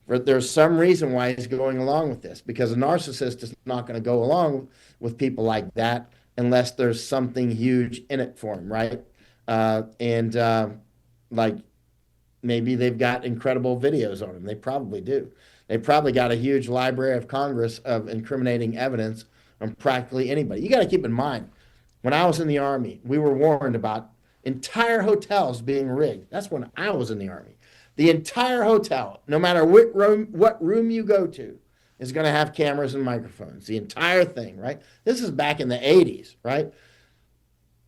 there's some reason why he's going along with this, because a narcissist is not going to go along with people like that unless there's something huge in it for them, right? And like maybe they've got incredible videos on them. They probably do. They probably got a huge Library of Congress of incriminating evidence on practically anybody. You got to keep in mind, when I was in the Army, we were warned about entire hotels being rigged. That's when I was in the Army. The entire hotel, no matter what room you go to, is going to have cameras and microphones. The entire thing, right? This is back in the 80s, right?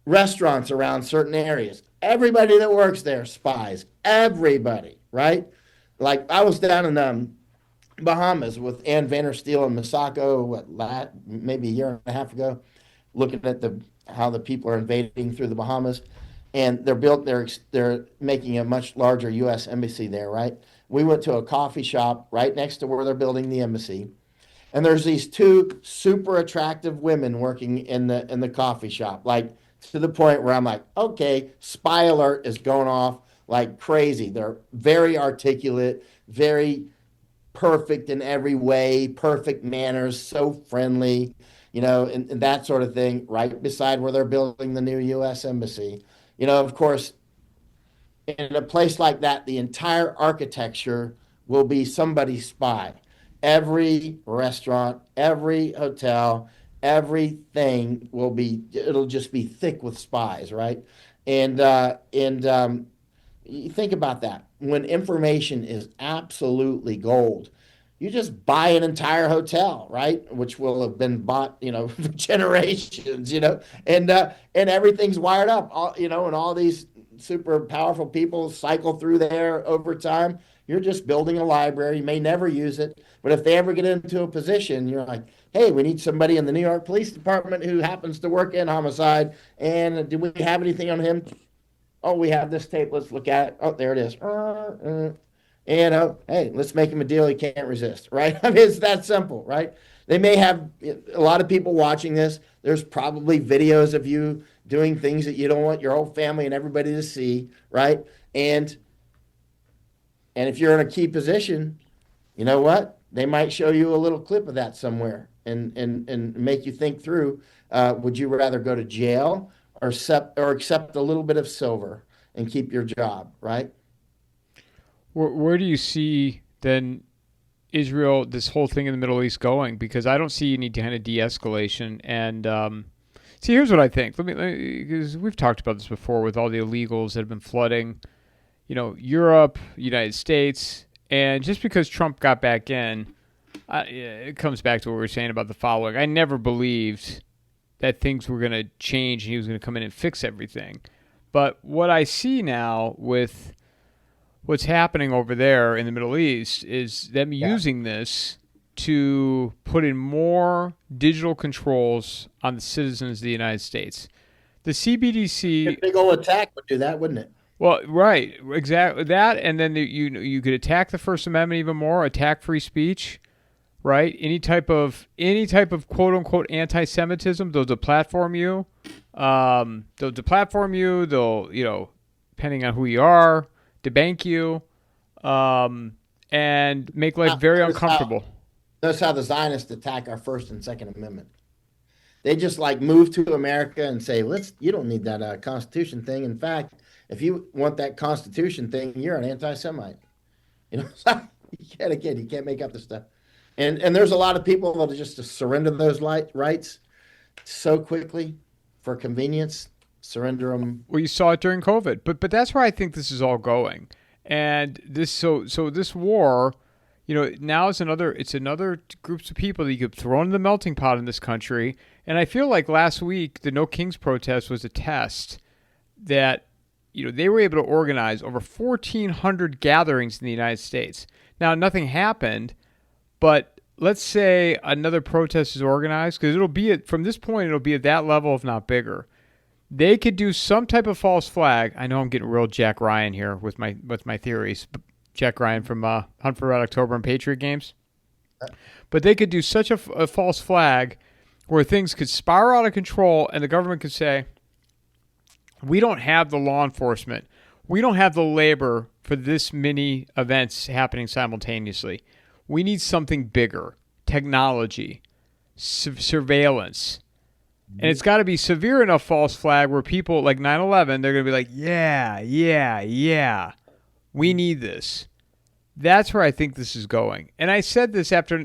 Restaurants around certain areas. Everybody that works there spies. Everybody, right? Like I was down in Bahamas with Ann Vandersteel and Masako, maybe a year and a half ago, looking at how the people are invading through the Bahamas, and they're making a much larger U.S. embassy there, right? We went to a coffee shop right next to where they're building the embassy, and there's these two super attractive women working in the coffee shop, like to the point where I'm like, okay, spy alert is going off like crazy. They're very articulate, very perfect in every way, perfect manners, so friendly, and that sort of thing, right beside where they're building the new U.S. embassy. Of course, in a place like that, the entire architecture will be somebody's spy. Every restaurant, every hotel, everything it'll just be thick with spies, right? And you think about that. When information is absolutely gold, you just buy an entire hotel, right? Which will have been bought, for generations, and everything's wired up, and all these super powerful people cycle through there over time. You're just building a library. You may never use it, but if they ever get into a position, you're like, hey, we need somebody in the New York Police Department who happens to work in homicide. And do we have anything on him? Oh, we have this tape. Let's look at it. Oh, there it is. And hey, let's make him a deal he can't resist, right? I mean, it's that simple, right? They may have a lot of people watching this. There's probably videos of you doing things that you don't want your whole family and everybody to see, right? And if you're in a key position, you know what? They might show you a little clip of that somewhere and make you think through, would you rather go to jail or accept a little bit of silver and keep your job, right? Where do you see then Israel, this whole thing in the Middle East going? Because I don't see any kind of de-escalation. And see, here's what I think. Because we've talked about this before with all the illegals that have been flooding, Europe, United States, and just because Trump got back in, it comes back to what we were saying about the following. I never believed that things were going to change and he was going to come in and fix everything. But what I see now with what's happening over there in the Middle East is them using this to put in more digital controls on the citizens of the United States. The CBDC... A big old attack would do that, wouldn't it? Well, right, exactly that, and then you could attack the First Amendment even more, attack free speech, right? Any type of quote unquote anti-Semitism, they'll deplatform you. They'll depending on who you are, debank you, and make life very uncomfortable. That's how the Zionists attack our First and Second Amendment. They just move to America and say, you don't need that Constitution thing. In fact, if you want that Constitution thing, you're an anti-Semite. You can't make up the stuff. And there's a lot of people that just surrender those rights so quickly for convenience, surrender them. Well, you saw it during COVID, but that's where I think this is all going. And this this war, now it's another groups of people that you could throw in the melting pot in this country. And I feel like last week the No Kings protest was a test that they were able to organize over 1,400 gatherings in the United States. Now nothing happened, but let's say another protest is organized, because from this point it'll be at that level, if not bigger. They could do some type of false flag. I know I'm getting real Jack Ryan here with my theories. Jack Ryan from Hunt for Red October and Patriot Games. But they could do such a false flag where things could spiral out of control and the government could say, we don't have the law enforcement. We don't have the labor for this many events happening simultaneously. We need something bigger. Technology, surveillance, And it's got to be severe enough false flag where people like 9/11, they're going to be like, yeah, yeah, yeah, we need this. That's where I think this is going. And I said this after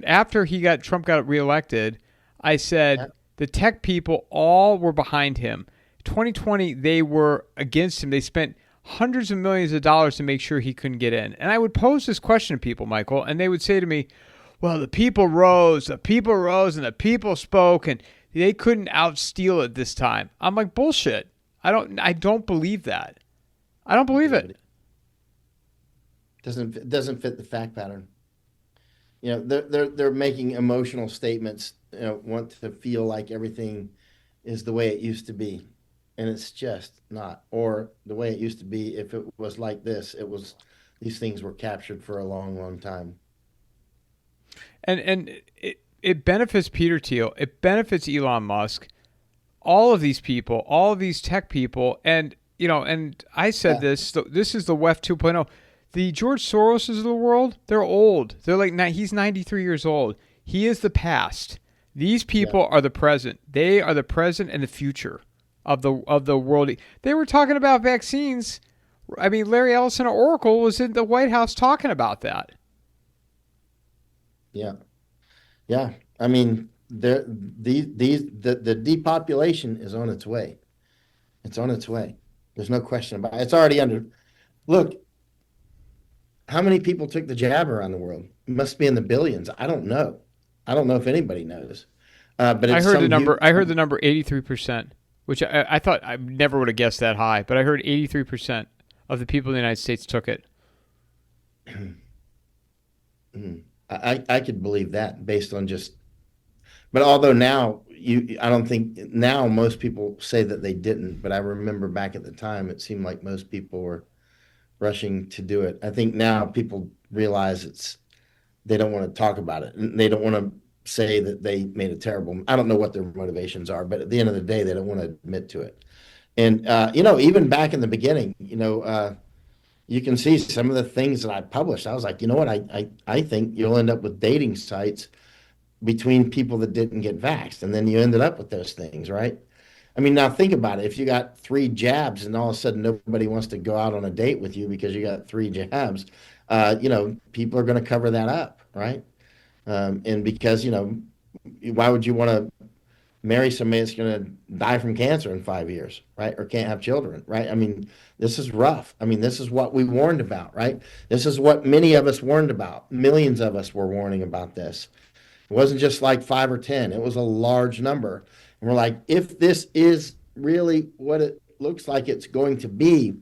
Trump got reelected. I said Yeah. the tech people all were behind him. 2020, they were against him. They spent hundreds of millions of dollars to make sure he couldn't get in. And I would pose this question to people, Michael, and they would say to me, well, the people rose, and the people spoke, and they couldn't outsteal it this time. I'm like, bullshit. I don't believe that. I don't believe Yeah, it. but it doesn't fit the fact pattern. They're making emotional statements, want to feel like everything is the way it used to be, and it's just not. Or the way it used to be, if it was like this, these things were captured for a long, long time. And it benefits Peter Thiel. It benefits Elon Musk. All of these people, all of these tech people, and and I said Yeah, this. This is the WEF 2.0. The George Soroses of the world, they're old. They're like he's 93 years old. He is the past. These yeah. people are the present. They are the present and the future of the world. They were talking about vaccines. I mean, Larry Ellison of Oracle was in the White House talking about that. Yeah, yeah. I mean, the depopulation is on its way. It's on its way. There's no question about it. It's already under. Look, how many people took the jab around the world? It must be in the billions. I don't know. I don't know if anybody knows. But I it's heard the some huge. number. I heard the number 83%, which I thought I never would have guessed that high. But I heard 83% of the people in the United States took it. I could believe that based on just. But although now I don't think now most people say that they didn't. But I remember back at the time, it seemed like most people were rushing to do it. I think now people realize they don't want to talk about it, and they don't want to say that they made a terrible. I don't know what their motivations are, but at the end of the day, they don't want to admit to it. And even back in the beginning, you can see some of the things that I published. I was like, you know what, I think you'll end up with dating sites between people that didn't get vaxxed, and then you ended up with those things, right? I mean, now think about it. If you got three jabs and all of a sudden nobody wants to go out on a date with you because you got three jabs, people are going to cover that up, right? And because, why would you want to marry somebody that's going to die from cancer in 5 years, right? Or can't have children, right? I mean, this is rough. I mean, this is what we warned about, right? This is what many of us warned about. Millions of us were warning about this. It wasn't just like 5 or 10, it was a large number. And we're like, if this is really what it looks like it's going to be,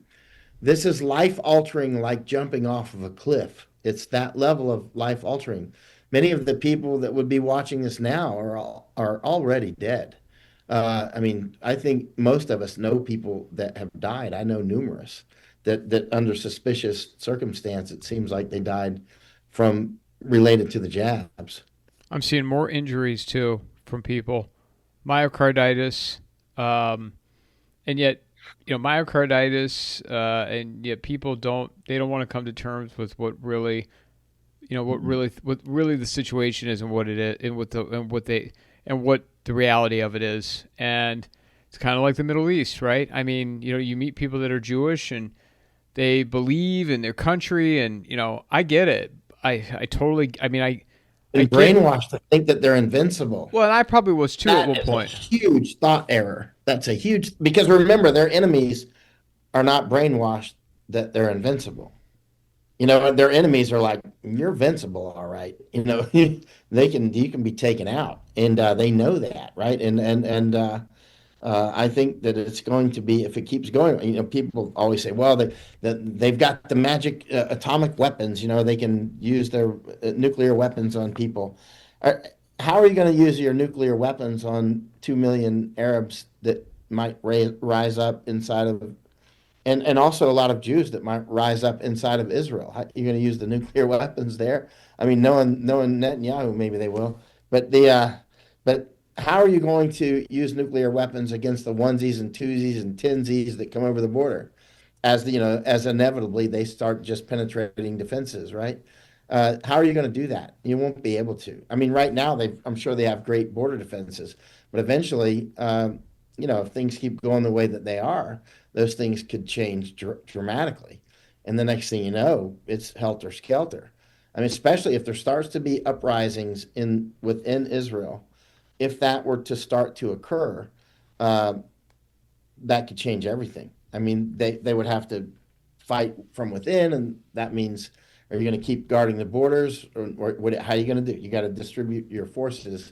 this is life altering, like jumping off of a cliff. It's that level of life altering. Many of the people that would be watching this now are already dead. I mean, I think most of us know people that have died. I know numerous that under suspicious circumstance, it seems like they died from related to the jabs. I'm seeing more injuries too from people, myocarditis, and yet myocarditis, and yet people don't want to come to terms with what really what really the situation is and what it is and what the reality of it is. And it's kind of like the Middle East, right? I mean, you meet people that are Jewish and they believe in their country, and I get it. I totally. I mean, I And get. brainwashed to think that they're invincible. Well, and I probably was too at one That is a point. huge thought error. That's a huge, because remember, their enemies are not brainwashed that they're invincible. Their enemies are like, you're invincible, all right. You can be taken out, and they know that, right? And I think that it's going to be, if it keeps going. People always say, well, they've got the magic atomic weapons. They can use their nuclear weapons on people. Are, how are you going to use your nuclear weapons on 2 million Arabs that might rise up inside of, and also a lot of Jews that might rise up inside of Israel? How are you going to use the nuclear weapons there? I mean, knowing Netanyahu, maybe they will, but but how are you going to use nuclear weapons against the onesies and twosies and tensies that come over the border, as inevitably they start just penetrating defenses, right? How are you going to do that? You won't be able to. I mean, right now I'm sure they have great border defenses, But eventually, if things keep going the way that they are, those things could change dramatically. And the next thing you know, it's helter skelter. I mean, especially if there starts to be uprisings within Israel, if that were to start to occur, uh, that could change everything. I mean, they would have to fight from within, and that means, are you going to keep guarding the borders, or how are you going to do? You got to distribute your forces,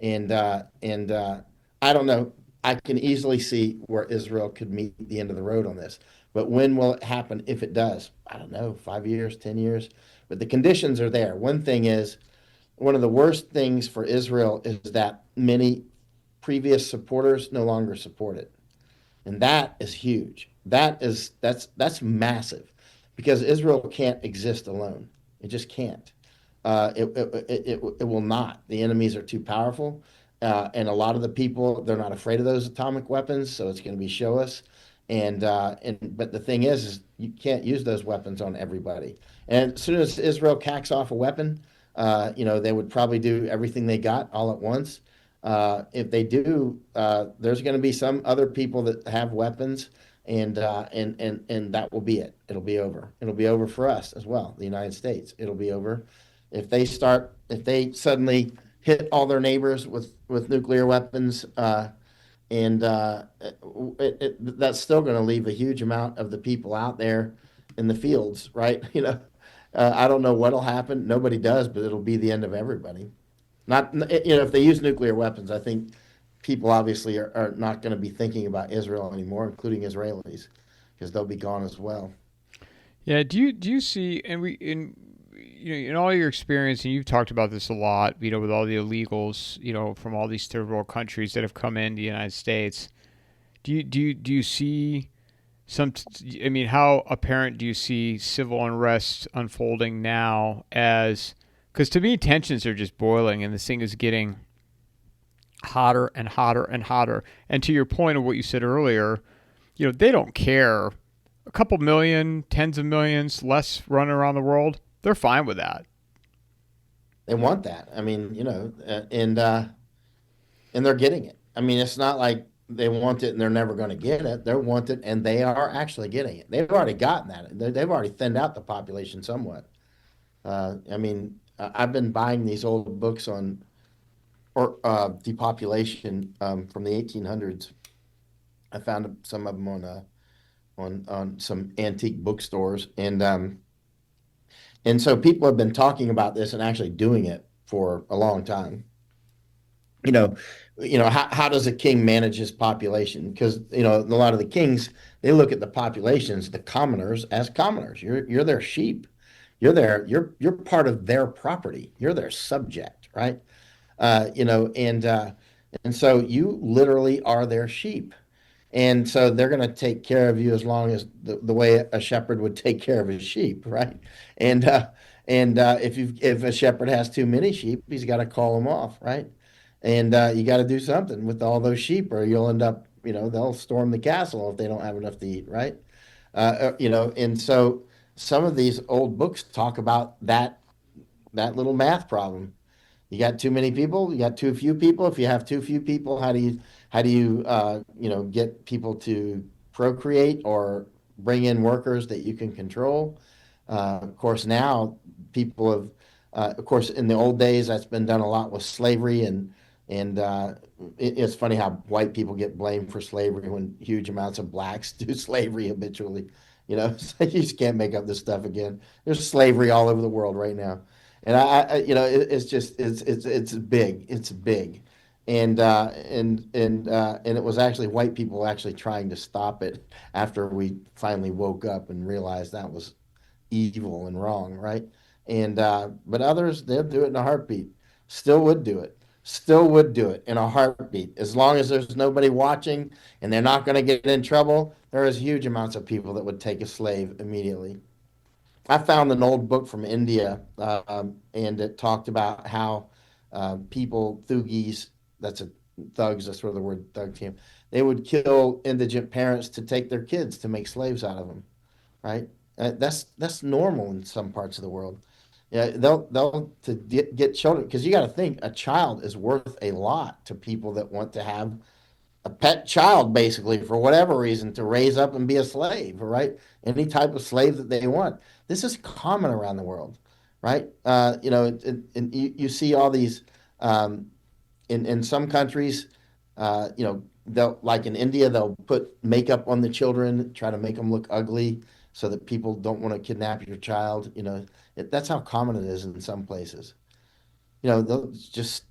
and I don't know. I can easily see where Israel could meet the end of the road on this, but when will it happen? If it does, I don't know. 5 years, 10 years, but the conditions are there. One thing is, one of the worst things for Israel is that many previous supporters no longer support it. And that is huge. That's massive because Israel can't exist alone. It just can't. It will not. The enemies are too powerful. And a lot of the people, they're not afraid of those atomic weapons, so it's going to be show us. And but the thing is you can't use those weapons on everybody. And as soon as Israel cacks off a weapon, they would probably do everything they got all at once. If they do, there's going to be some other people that have weapons, and that will be it. It'll be over. It'll be over for us as well, the United States. It'll be over if they suddenly hit all their neighbors with nuclear weapons, and that's still going to leave a huge amount of the people out there in the fields, right? I don't know what'll happen. Nobody does, but it'll be the end of everybody. Not, if they use nuclear weapons, I think people obviously are not going to be thinking about Israel anymore, including Israelis, because they'll be gone as well. Yeah. Do you see, and we in in all your experience, and you've talked about this a lot, with all the illegals, from all these third world countries that have come into the United States. Do you see some? I mean, how apparent do you see civil unrest unfolding now? As because to me, tensions are just boiling, and this thing is getting hotter and hotter and hotter. And to your point of what you said earlier, they don't care. A couple million, tens of millions less running around the world, they're fine with that. They want that. I mean, and they're getting it. I mean, it's not like they want it and they're never going to get it. They want it and they are actually getting it. They've already gotten that. They've already thinned out the population somewhat. I mean, I've been buying these old books on or depopulation from the 1800s. I found some of them on some antique bookstores, and so people have been talking about this and actually doing it for a long time. You know, how does a king manage his population? Because a lot of the kings, they look at the populations, the commoners, as commoners. You're their sheep. You're part of their property. You're their subject, right? And so you literally are their sheep. And so they're going to take care of you as long as the way a shepherd would take care of his sheep, right? And if a shepherd has too many sheep, he's got to call them off, right? And you got to do something with all those sheep, or you'll end up, they'll storm the castle if they don't have enough to eat, right? And so some of these old books talk about that little math problem. You got too many people, you got too few people. If you have too few people, how do you get people to procreate or bring in workers that you can control? Of course, now people have, of course, in the old days, that's been done a lot with slavery, and it's funny how white people get blamed for slavery when huge amounts of blacks do slavery habitually. So you just can't make up this stuff again. There's slavery all over the world right now, and it's just it's big. It's big, and it was actually white people actually trying to stop it after we finally woke up and realized that was evil and wrong, right? And but others, they'll do it in a heartbeat. Still would do it. Still would do it in a heartbeat. As long as there's nobody watching and they're not going to get in trouble, there is huge amounts of people that would take a slave immediately. I found an old book from India, and it talked about how people, Thugis, that's a thugs, that's where the word thug came. They would kill indigent parents to take their kids to make slaves out of them, right? That's normal in some parts of the world. Yeah, they'll to get children because you got to think a child is worth a lot to people that want to have a pet child basically for whatever reason to raise up and be a slave, right? Any type of slave that they want. This is common around the world, right? And you see all these um, in some countries, they'll like in India, they'll put makeup on the children, try to make them look ugly so that people don't want to kidnap your child. That's how common it is in some places. They'll just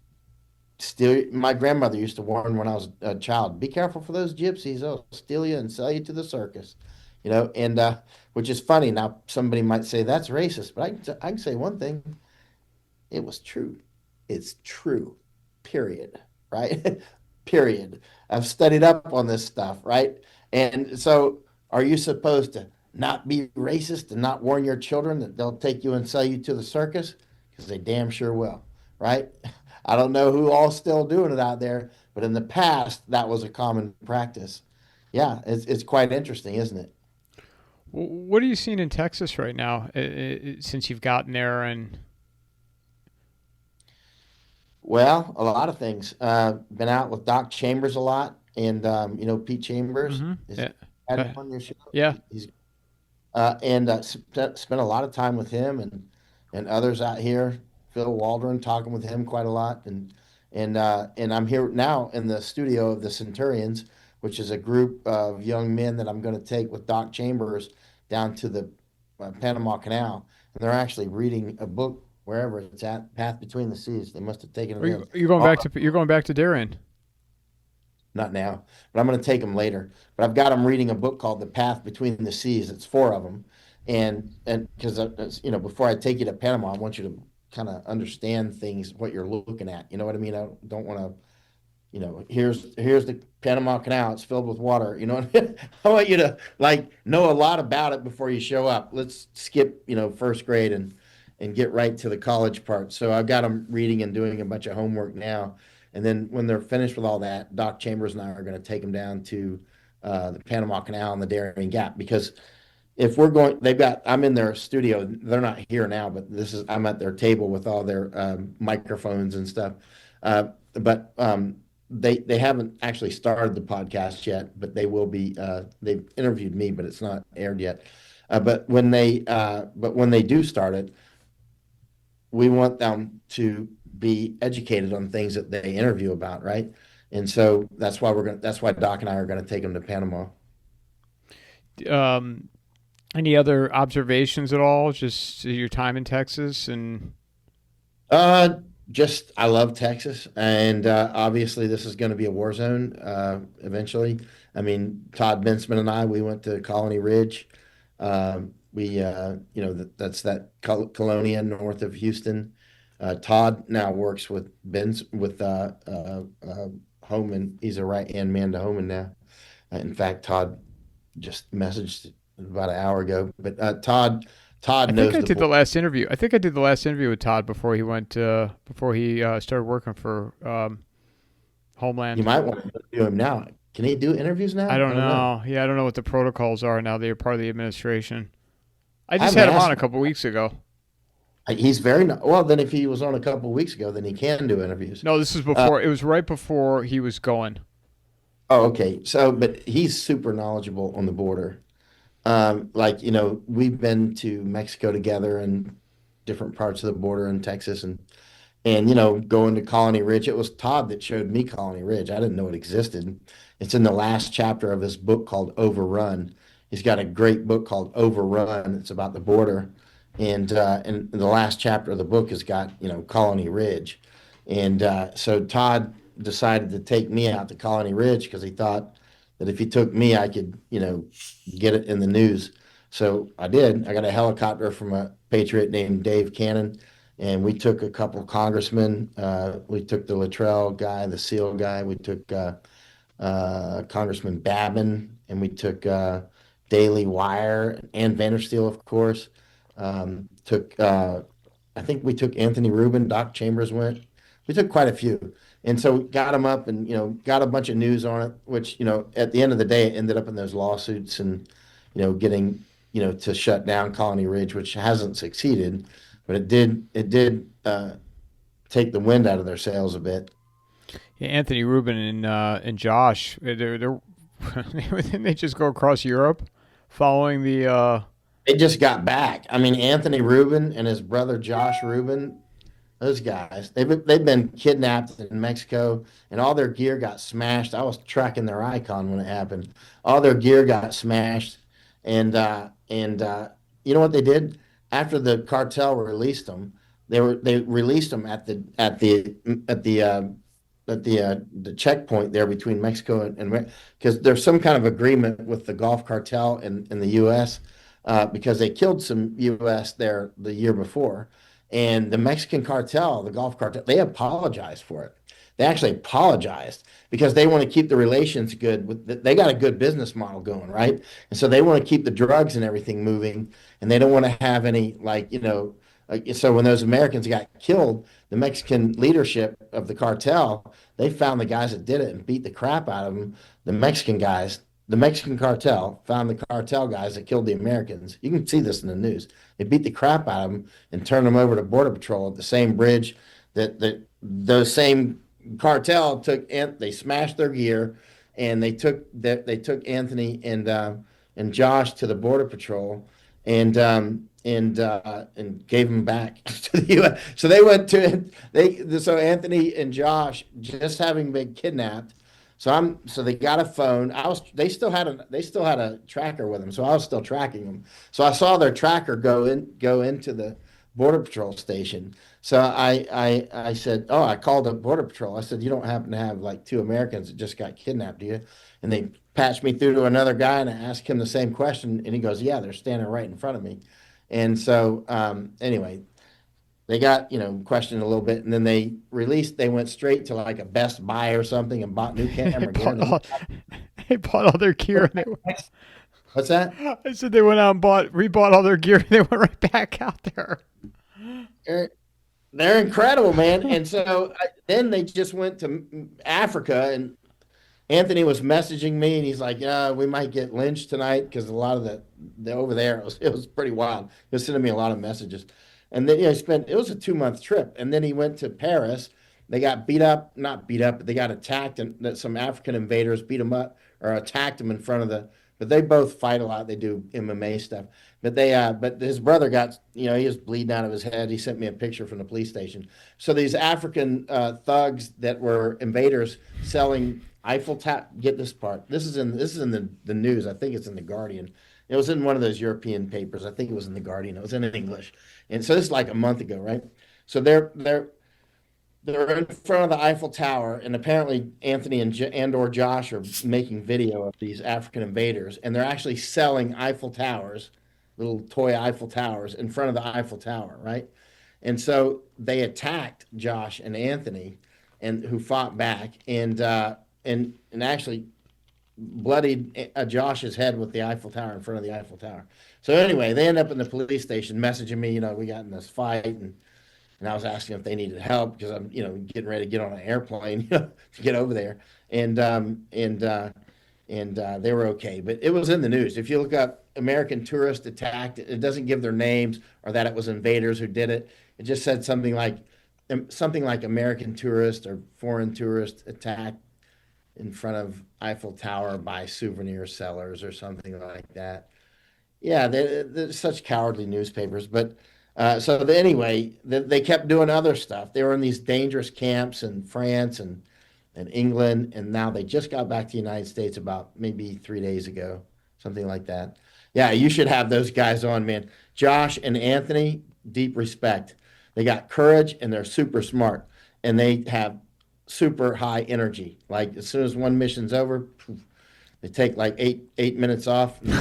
steal. My grandmother used to warn when I was a child, be careful for those gypsies. They'll steal you and sell you to the circus. And which is funny. Now, somebody might say that's racist, but I can say one thing. It was true. It's true. Period. Right? Period. I've studied up on this stuff, right? And so are you supposed to not be racist and not warn your children that they'll take you and sell you to the circus? Because they damn sure will, right? I don't know who all still doing it out there, but in the past, that was a common practice. Yeah, it's quite interesting, isn't it? What are you seeing in Texas right now since you've gotten there? And Well, a lot of things. Been out with Doc Chambers a lot, and Pete Chambers is yeah, had him uh, on your show. yeah. He's and spent a lot of time with him and others out here. Phil Waldron talking with him quite a lot, and I'm here now in the studio of the Centurions, which is a group of young men that I'm going to take with Doc Chambers down to the Panama Canal, and they're actually reading a book wherever it's at, Path Between the Seas. They must have taken Are it you in. you're going Oh, back to you're going back to Darien? not now, but I'm going to take them later. But I've got them reading a book called The Path Between the Seas. It's four of them, and because before I take you to Panama, I want you to kind of understand things, what you're looking at. You know what I mean? I don't want to, here's the Panama Canal. It's filled with water. You know, I want you to like know a lot about it before you show up. Let's skip, first grade and get right to the college part. So I've got them reading and doing a bunch of homework now. And then when they're finished with all that, Doc Chambers and I are going to take them down to the Panama Canal and the Darien Gap because if we're going, I'm in their studio. They're not here now, but I'm at their table with all their microphones and stuff. But they haven't actually started the podcast yet, but they will be. They've interviewed me, but it's not aired yet. But when they do start it, we want them to be educated on things that they interview about, right? And so that's why Doc and I are gonna take them to Panama. Um, any other observations at all? Just your time in Texas and Uh, just I love Texas, and obviously this is going to be a war zone eventually. I mean, Todd Bensman and I, we went to Colony Ridge. That's that Colonia north of Houston. Todd now works with Homan. He's a right hand man to Homan now. In fact, Todd just messaged about an hour ago. But Todd I think knows I the did board. the last interview. I think I did the last interview with Todd before he went before he started working for You Homeland. might want to do him now. Can he do interviews I now? I don't don't know. know. Yeah, I don't know what the protocols are now that you're part of the administration. I I just haven't had him on asked a him. couple weeks ago. He's very well. Then if he was on a couple of weeks ago, then he can do interviews. No, this was Uh, before. It was right before he was going. oh, okay. So, but he's super knowledgeable on the border. Like we've been to Mexico together and different parts of the border in Texas, and going to Colony Ridge. It was Todd that showed me Colony Ridge. I didn't know it existed. It's in the last chapter of this book called Overrun. He's got a great book called Overrun. It's about the border, and the last chapter of the book has got Colony Ridge, and so Todd decided to take me out to Colony Ridge because he thought that if he took me, I could get it in the news. So I did. I got a helicopter from a patriot named Dave Cannon, and we took a couple congressmen. We took the Luttrell guy, the SEAL guy. We took Congressman Babin, and we took Daily Wire and Vandersteel, of course. Took I think we took Anthony Rubin. Doc Chambers went. We took quite a few, and so we got them up, and got a bunch of news on it. Which at the end of the day, it ended up in those lawsuits, and getting to shut down Colony Ridge, which hasn't succeeded. but it did take the wind out of their sails a bit. Yeah, Anthony Rubin and Josh, they're didn't they just go across Europe following the They just got back. I mean, Anthony Rubin and his brother Josh Rubin, those guys, they've been kidnapped in Mexico, and all their gear got smashed. I was tracking their icon when it happened. All their gear got smashed, and you know what they did after the cartel released them? They released them at the checkpoint there between Mexico and because there's some kind of agreement with the Gulf cartel in the U.S. Because they killed some U.S. there the year before, and the Mexican cartel, the Gulf cartel, they apologized for it. They actually apologized because they want to keep the relations good they got a good business model going, right? And so they want to keep the drugs and everything moving, and they don't want to have any so when those Americans got killed, the Mexican leadership of the cartel, they found the guys that did it and beat the crap out of them. The Mexican guys, the Mexican cartel found the cartel guys that killed the Americans. You can see this in the news. They beat the crap out of them and turned them over to Border Patrol at the same bridge that those same cartel took. They smashed their gear, and they took Anthony and Josh to the Border Patrol, and gave them back to the U.S. So they went to so Anthony and Josh just having been kidnapped. So they got a phone. They still had a tracker with them, so I was still tracking them. So I saw their tracker go into the Border Patrol station. So I said, oh, I called up Border Patrol. I said, you don't happen to have like two Americans that just got kidnapped, do you? And they patched me through to another guy, and I asked him the same question, and he goes, yeah, they're standing right in front of me. And so anyway, they got, questioned a little bit, and then they went straight to like a Best Buy or something and bought new they camera gear. bought all, they bought all their gear. What's that? I said they went out and rebought all their gear. And they went right back out there. They're incredible, man. And so then they just went to Africa, and Anthony was messaging me, and he's like, "Yeah, we might get lynched tonight because a lot of the over there it was pretty wild." He was sending me a lot of messages, and then it was a 2 month trip, and then he went to Paris. They got beat up, not beat up, but they got attacked, and that some African invaders beat them up or attacked them in front of the. But they both fight a lot. They do MMA stuff. But his brother got, he was bleeding out of his head. He sent me a picture from the police station. So these African thugs that were invaders selling Eiffel Tower. Get this part. This is in the news. I think it's in the Guardian. It was in one of those European papers. I think it was in the Guardian. It was in English. And so this is like a month ago, right? So they're in front of the Eiffel Tower, and apparently Anthony and or Josh are making video of these African invaders, and they're actually selling Eiffel Towers, little toy Eiffel Towers, in front of the Eiffel Tower, right? And so they attacked Josh and Anthony, and who fought back, and actually bloodied Josh's head with the Eiffel Tower in front of the Eiffel Tower. So anyway, they end up in the police station messaging me, we got in this fight, and I was asking if they needed help because I'm, getting ready to get on an airplane, to get over there. And they were okay. But it was in the news. If you look up American tourist attacked, it doesn't give their names or that it was invaders who did it. It just said something like American tourist or foreign tourist attacked in front of Eiffel Tower by souvenir sellers or something like that. Yeah, they're such cowardly newspapers. But anyway, they kept doing other stuff. They were in these dangerous camps in France and England, and now they just got back to the United States about maybe 3 days ago, something like that. Yeah, you should have those guys on, man. Josh and Anthony, deep respect. They got courage, and they're super smart, and they have super high energy. Like as soon as one mission's over, poof, they take like eight minutes off and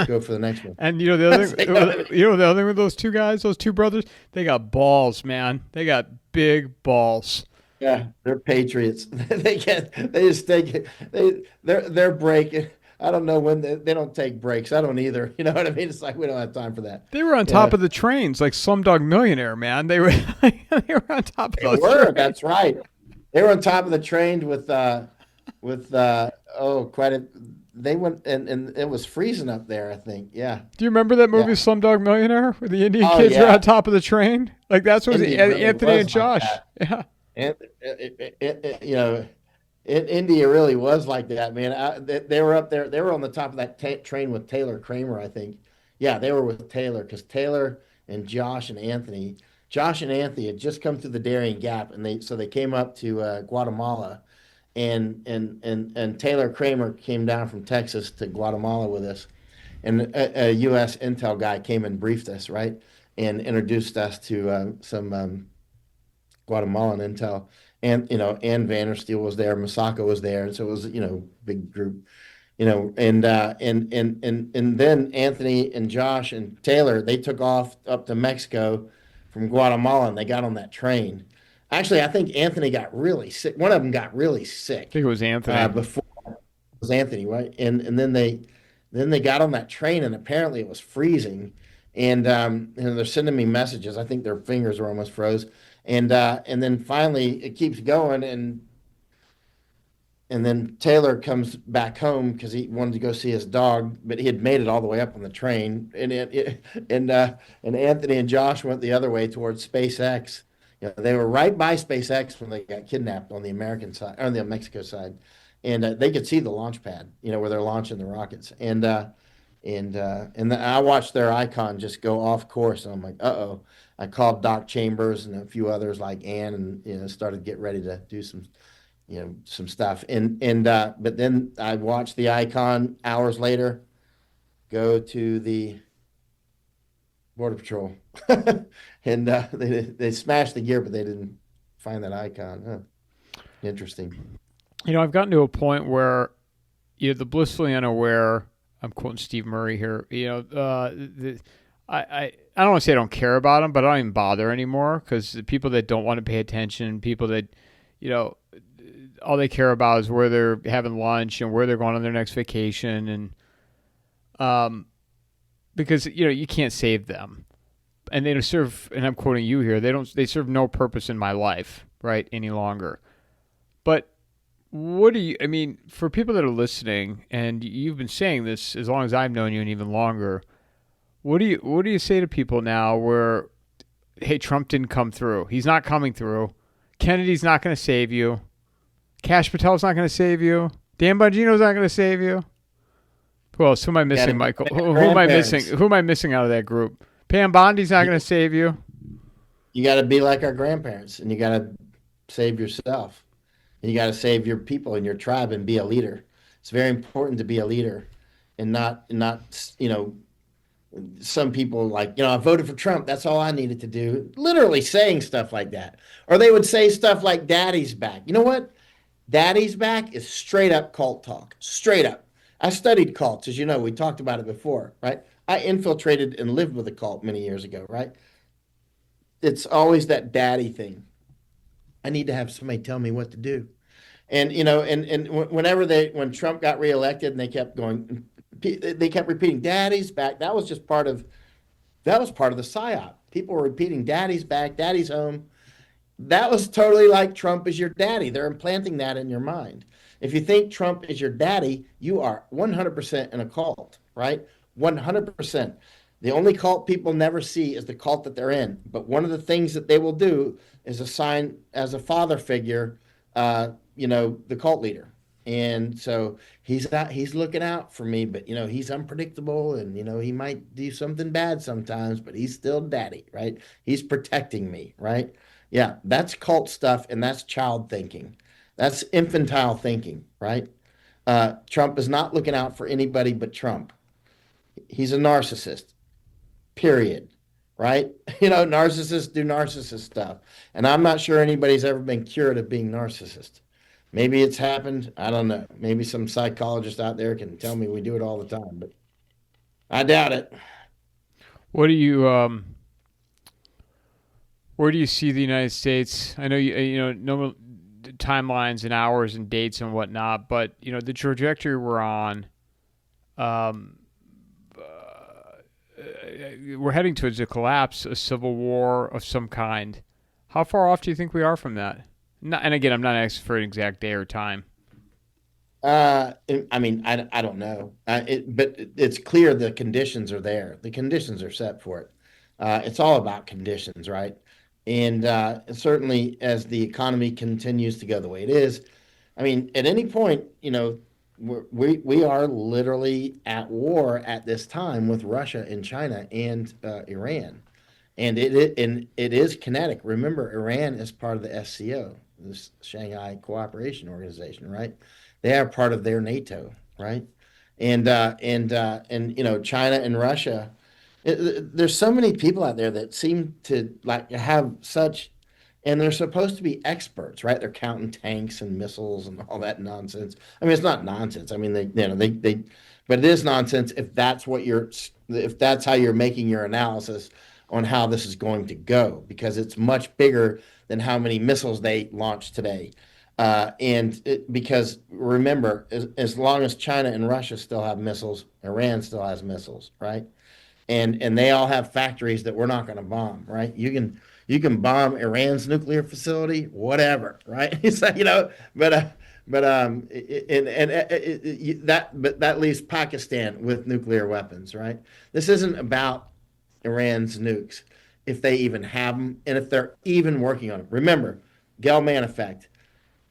go for the next one. And the other thing, the other thing with those two guys, those two brothers, they got balls, man. They got big balls. Yeah, they're patriots. They're breaking. I don't know when they don't take breaks. I don't either. You know what I mean? It's like we don't have time for that. They were on top of the trains, like Slumdog Millionaire, man. They were they were on top of those trains. That's right. They were on top of the train with they went and it was freezing up there, I think. Yeah. Do you remember that movie Yeah. Slumdog Millionaire where the Indian Oh kids are on yeah. top of the train? Like that's what India really Anthony was and like Josh. that. Yeah. And India really was like that, man. They were up there. They were on the top of that train with Taylor Kramer, I think. Yeah, they were with Taylor because Taylor and Josh and Anthony. Josh and Anthony had just come through the Darien Gap, and they came up to Guatemala, and Taylor Kramer came down from Texas to Guatemala with us, and a U.S. intel guy came and briefed us, right, and introduced us to some Guatemalan intel, and Ann Vandersteel was there, Masako was there, and so it was big group, and then Anthony and Josh and Taylor they took off up to Mexico from Guatemala and they got on that train. Actually, I think Anthony got really sick. One of them got really I think sick it was Anthony. before it was Anthony, right? And then they got on that train and apparently it was freezing. And they're sending me messages. I think their fingers were almost froze. And then finally it keeps going and then Taylor comes back home because he wanted to go see his dog, but he had made it all the way up on the train. And Anthony and Josh went the other way towards SpaceX. They were right by SpaceX when they got kidnapped on the American side, on the Mexico side, and they could see the launch pad, where they're launching the rockets. And I watched their icon just go off course, and I'm like, uh-oh. I called Doc Chambers and a few others like Ann, and started getting ready to do some stuff. But then I watched the icon hours later go to the Border Patrol, and they smashed the gear, but they didn't find that icon. Huh. Interesting. I've gotten to a point where the blissfully unaware. I'm quoting Steve Murray here. I don't want to say I don't care about them, but I don't even bother anymore because the people that don't want to pay attention, people that, all they care about is where they're having lunch and where they're going on their next vacation, and because you can't save them, and they don't serve. And I'm quoting you here. They serve no purpose in my life, right, any longer. But what do you? I mean, for people that are listening, and you've been saying this as long as I've known you, and even longer. What do you say to people now? Where, hey, Trump didn't come through. He's not coming through. Kennedy's not going to save you. Kash Patel's not going to save you. Dan Bongino's not going to save you. Who else? Who am I missing, Michael? Who am I missing? Who am I missing out of that group? Pam Bondi's not going to save you. You got to be like our grandparents, and you got to save yourself. And you got to save your people and your tribe and be a leader. It's very important to be a leader, and not some people like, I voted for Trump. That's all I needed to do. Literally saying stuff like that. Or they would say stuff like daddy's back. You know what? Daddy's back is straight up cult talk. Straight up. I studied cults, as you know. We talked about it before, right? I infiltrated and lived with a cult many years ago, right? It's always that daddy thing. I need to have somebody tell me what to do. And, when Trump got reelected and they kept repeating daddy's back. That was part of the psyop. People were repeating daddy's back, daddy's home. That was totally like Trump is your daddy. They're implanting that in your mind. If you think Trump is your daddy, you are 100% in a cult, right? 100%. The only cult people never see is the cult that they're in. But one of the things that they will do is assign as a father figure, the cult leader. And so he's looking out for me, but he's unpredictable, and he might do something bad sometimes, but he's still daddy, right? He's protecting me, right? Yeah, that's cult stuff, and that's child thinking. That's infantile thinking, right? Trump is not looking out for anybody but Trump. He's a narcissist, period, right? Narcissists do narcissist stuff, and I'm not sure anybody's ever been cured of being narcissist. Maybe it's happened. I don't know. Maybe some psychologist out there can tell me we do it all the time, but I doubt it. What do you where do you see the United States? I know no timelines and hours and dates and whatnot, but the trajectory we're on, we're heading towards a collapse, a civil war of some kind. How far off do you think we are from that? And again, I'm not asking for an exact day or time. I mean, I don't know, but it's clear the conditions are there. The conditions are set for it. It's all about conditions, right? And certainly, as the economy continues to go the way it is, I mean, at any point, we are literally at war at this time with Russia and China and Iran, and it is kinetic. Remember, Iran is part of the SCO, this Shanghai Cooperation Organization, right? They are part of their NATO, right? And China and Russia. There's so many people out there that seem to like have such, and they're supposed to be experts, right? They're counting tanks and missiles and all that nonsense. I mean, it's not nonsense. I mean, but it is nonsense if that's how you're making your analysis on how this is going to go, because it's much bigger than how many missiles they launched today. Because remember, as long as China and Russia still have missiles, Iran still has missiles, right? And they all have factories that we're not going to bomb, right? You can bomb Iran's nuclear facility, whatever, right? So, but that leaves Pakistan with nuclear weapons, right? This isn't about Iran's nukes, if they even have them, and if they're even working on them. Remember, gell-mann effect.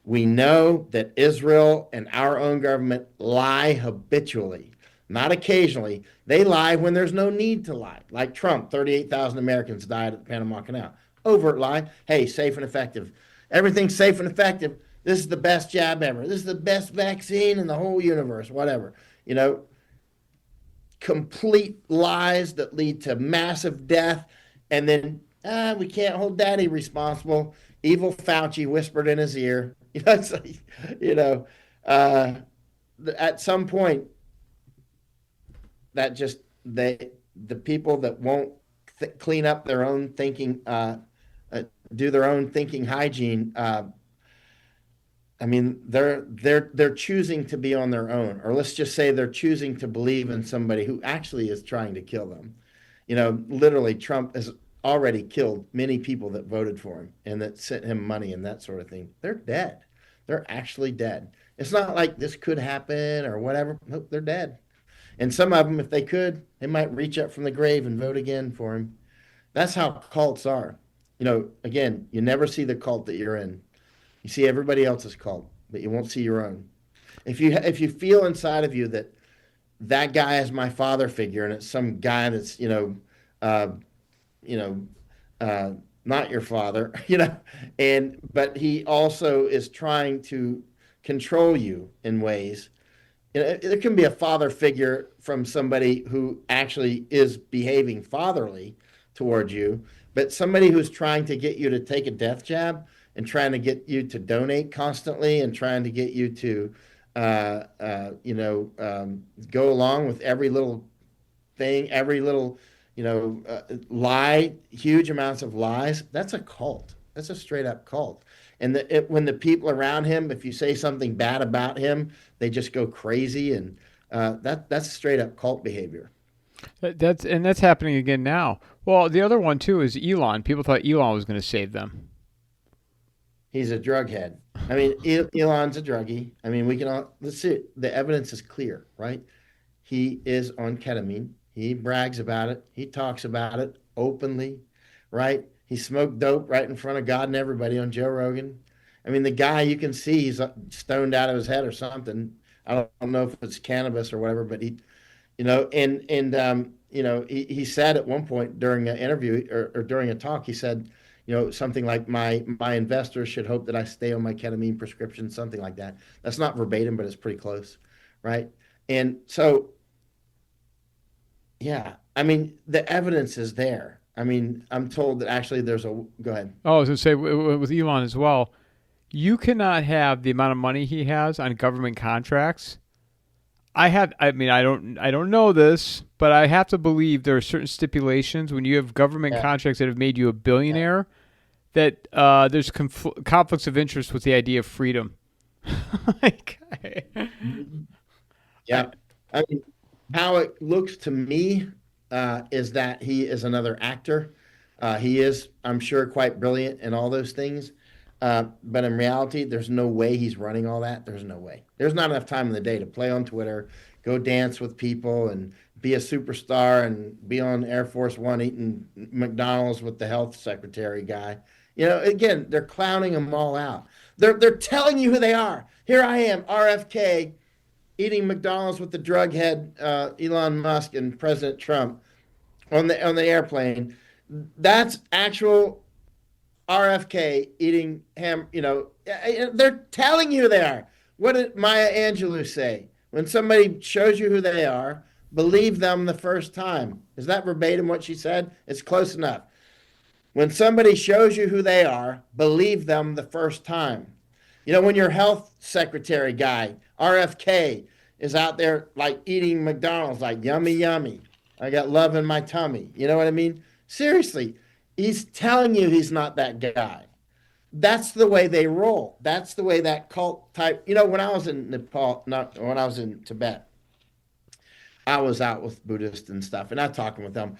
We know that Israel and our own government lie habitually, not occasionally. They lie when there's no need to lie. Like Trump, 38,000 Americans died at the Panama Canal. Overt lie. Hey, safe and effective. Everything's safe and effective. This is the best jab ever. This is the best vaccine in the whole universe, whatever. You know, complete lies that lead to massive death. And then, we can't hold daddy responsible. Evil Fauci whispered in his ear. It's like, you know, uh, at some point, that just the people that won't clean up their own thinking, uh, do their own thinking hygiene. I mean, they're choosing to be on their own, or let's just say they're choosing to believe in somebody who actually is trying to kill them. Literally, Trump has already killed many people that voted for him and that sent him money and that sort of thing. They're dead. They're actually dead. It's not like this could happen or whatever. Nope, they're dead. And some of them, if they could, they might reach up from the grave and vote again for him. That's how cults are. Again, you never see the cult that you're in. You see everybody else's cult, but you won't see your own. If you feel inside of you that that guy is my father figure, and it's some guy that's uh, you know, uh, not your father, but he also is trying to control you in ways. There can be a father figure from somebody who actually is behaving fatherly towards you, but somebody who's trying to get you to take a death jab and trying to get you to donate constantly and trying to get you to, go along with every little thing, every little, lie, huge amounts of lies. That's a cult. That's a straight up cult. And when the people around him, if you say something bad about him, they just go crazy, and that's straight up cult behavior. That's happening again now. Well, the other one too is Elon. People thought Elon was going to save them. He's a drug head. I mean, Elon's a druggie. I mean, we can all let's see. The evidence is clear, right? He is on ketamine. He brags about it. He talks about it openly, right? He smoked dope right in front of God and everybody on Joe Rogan. I mean, the guy, you can see he's stoned out of his head or something. I don't know if it's cannabis or whatever, but he said at one point during an interview or during a talk, he said, something like my investors should hope that I stay on my ketamine prescription, something like that. That's not verbatim, but it's pretty close, right? And so, yeah, I mean, the evidence is there. I mean, I'm told that actually go ahead. Oh, I was going to say with Elon as well. You cannot have the amount of money he has on government contracts. I mean, I don't know this, but I have to believe there are certain stipulations when you have government Yeah, contracts that have made you a yeah, billionaire that there's conflicts of interest with the idea of freedom. like, I, yeah. I mean, how it looks to me is that he is another actor. He is, I'm sure, quite brilliant and all those things. But in reality, there's no way he's running all that. There's no way. There's not enough time in the day to play on Twitter, go dance with people, and be a superstar and be on Air Force One eating McDonald's with the health secretary guy. Again, they're clowning them all out. They're telling you who they are. Here I am, RFK, eating McDonald's with the drug head Elon Musk and President Trump on the airplane. That's actual RFK eating ham. They're telling you they are. What did Maya Angelou say? When somebody shows you who they are, believe them the first time. Is that verbatim what she said? It's close enough. When somebody shows you who they are, believe them the first time. When your health secretary guy, RFK, is out there like eating McDonald's, like yummy, yummy. I got love in my tummy. You know what I mean? Seriously, he's telling you he's not that guy. That's the way they roll. That's the way that cult type. When I was in Nepal, not when I was in Tibet, I was out with Buddhists and stuff, and I'm talking with them.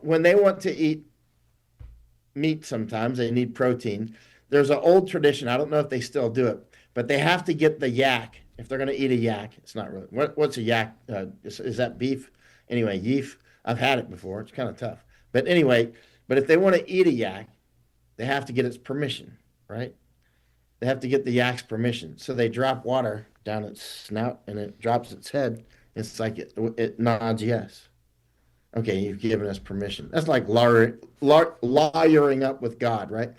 When they want to eat meat, sometimes they need protein. There's an old tradition. I don't know if they still do it, but they have to get the yak. If they're going to eat a yak, it's not really. What's a yak? Is that beef? Anyway, yeef. I've had it before. It's kind of tough. But anyway, if they want to eat a yak, they have to get its permission, right? They have to get the yak's permission. So they drop water down its snout and it drops its head. It's like it nods yes. Okay, you've given us permission. That's like lawyering up with God, right?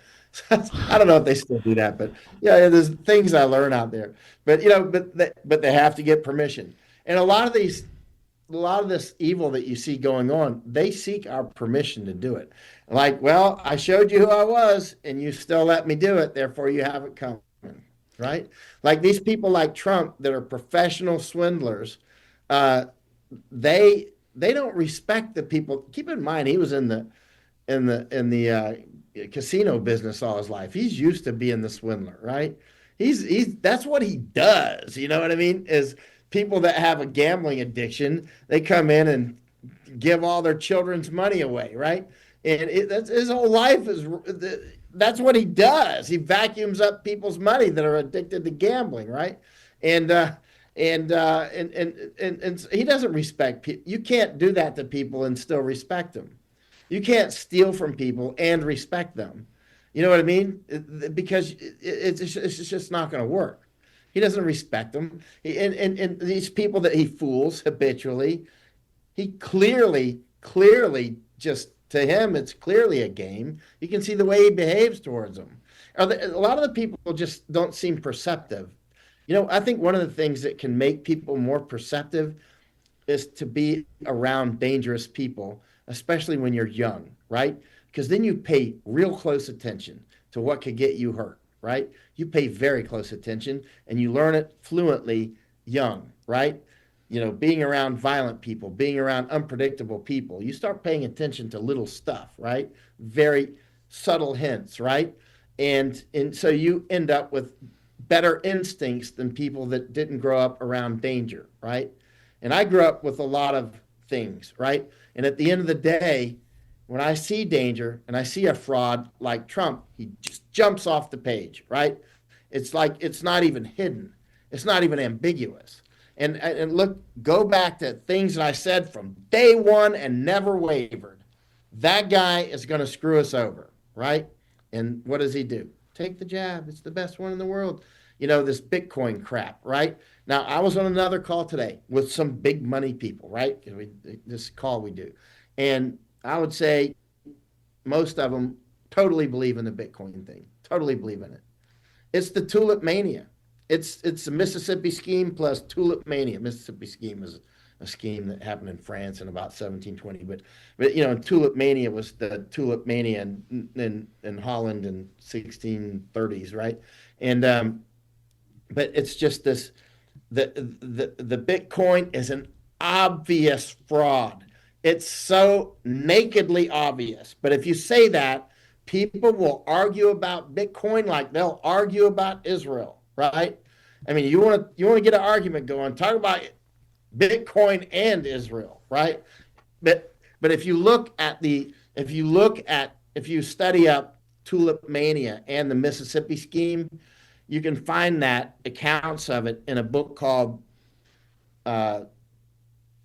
I don't know if they still do that, but yeah, there's things I learn out there. But but they have to get permission. And a lot of this evil that you see going on, they seek our permission to do it. Like, well, I showed you who I was, and you still let me do it. Therefore, you have it coming, right? Like these people like Trump that are professional swindlers, they don't respect the people. Keep in mind, he was in the casino business all his life. He's used to being the swindler, right? He's that's what he does. You know what I mean? Is people that have a gambling addiction, they come in and give all their children's money away, right? And that's his whole life that's what he does. He vacuums up people's money that are addicted to gambling, right? And he doesn't respect people. You can't do that to people and still respect them. You can't steal from people and respect them. You know what I mean? Because it's just not going to work. He doesn't respect them. And these people that he fools habitually, he clearly just, to him, it's clearly a game. You can see the way he behaves towards them. A lot of the people just don't seem perceptive. I think one of the things that can make people more perceptive is to be around dangerous people, especially when you're young, right? Because then you pay real close attention to what could get you hurt, right? You pay very close attention and you learn it fluently young, right? Being around violent people, being around unpredictable people, you start paying attention to little stuff, right? Very subtle hints, right? And so you end up with better instincts than people that didn't grow up around danger, right? And I grew up with a lot of things, right? And at the end of the day, when I see danger and I see a fraud like Trump, he just jumps off the page, right? It's like it's not even hidden. It's not even ambiguous. And look, go back to things that I said from day one and never wavered. That guy is going to screw us over, right? And what does he do? Take the jab. It's the best one in the world. This Bitcoin crap, right? Now, I was on another call today with some big money people, right? This call we do. And I would say most of them totally believe in the Bitcoin thing, totally believe in it. It's the tulip mania. It's the Mississippi scheme plus tulip mania. Mississippi scheme is a scheme that happened in France in about 1720. But tulip mania was the tulip mania in Holland in 1630s, right? And but it's just this. The Bitcoin is an obvious fraud. It's so nakedly obvious. But if you say that, people will argue about Bitcoin like they'll argue about Israel, right? I mean, you want to get an argument going, talk about Bitcoin and Israel, right? But if you study up tulip mania and the Mississippi scheme, you can find that accounts of it in a book called uh,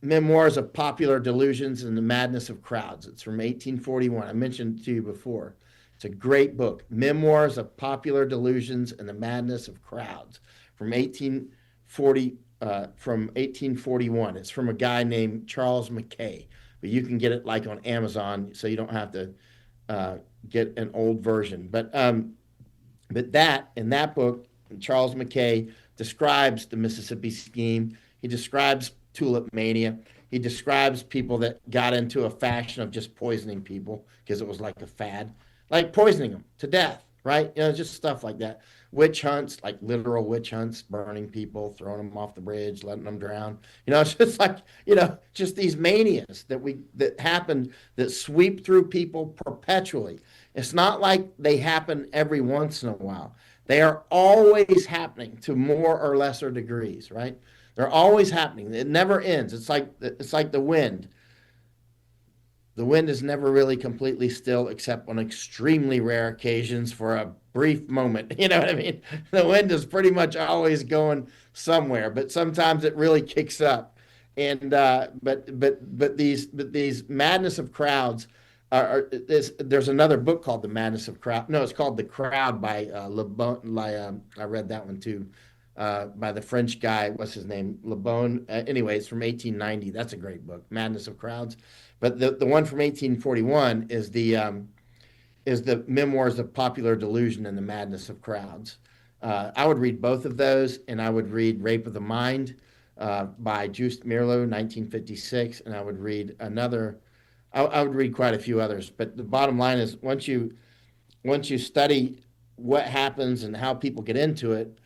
Memoirs of Popular Delusions and the Madness of Crowds. It's from 1841. I mentioned it to you before. It's a great book, Memoirs of Popular Delusions and the Madness of Crowds, from 1841. It's from a guy named Charles Mackay, but you can get it like on Amazon, so you don't have to get an old version. But that in that book, Charles Mackay describes the Mississippi scheme. He describes tulip mania. He describes people that got into a fashion of just poisoning people because it was like a fad, like poisoning them to death, right? Just stuff like that. Witch hunts, like literal witch hunts, burning people, throwing them off the bridge, letting them drown. It's just like, just these manias that happen, that sweep through people perpetually. It's not like they happen every once in a while. They are always happening to more or lesser degrees, right? They're always happening. It never ends. It's like the wind. The wind is never really completely still except on extremely rare occasions for a brief moment. You know what I mean? The wind is pretty much always going somewhere, but sometimes it really kicks up. And but these madness of crowds there's another book called The Madness of Crowd. No, it's called The Crowd by Le Bon. I read that one too. By the French guy, what's his name? Le Bon. Anyway, it's from 1890. That's a great book, Madness of Crowds. But the one from 1841 is the Memoirs of Popular Delusion and the Madness of Crowds. I would read both of those, and I would read Rape of the Mind by Just Mirlo, 1956, and I would read another. I would read quite a few others, but the bottom line is once you study what happens and how people get into it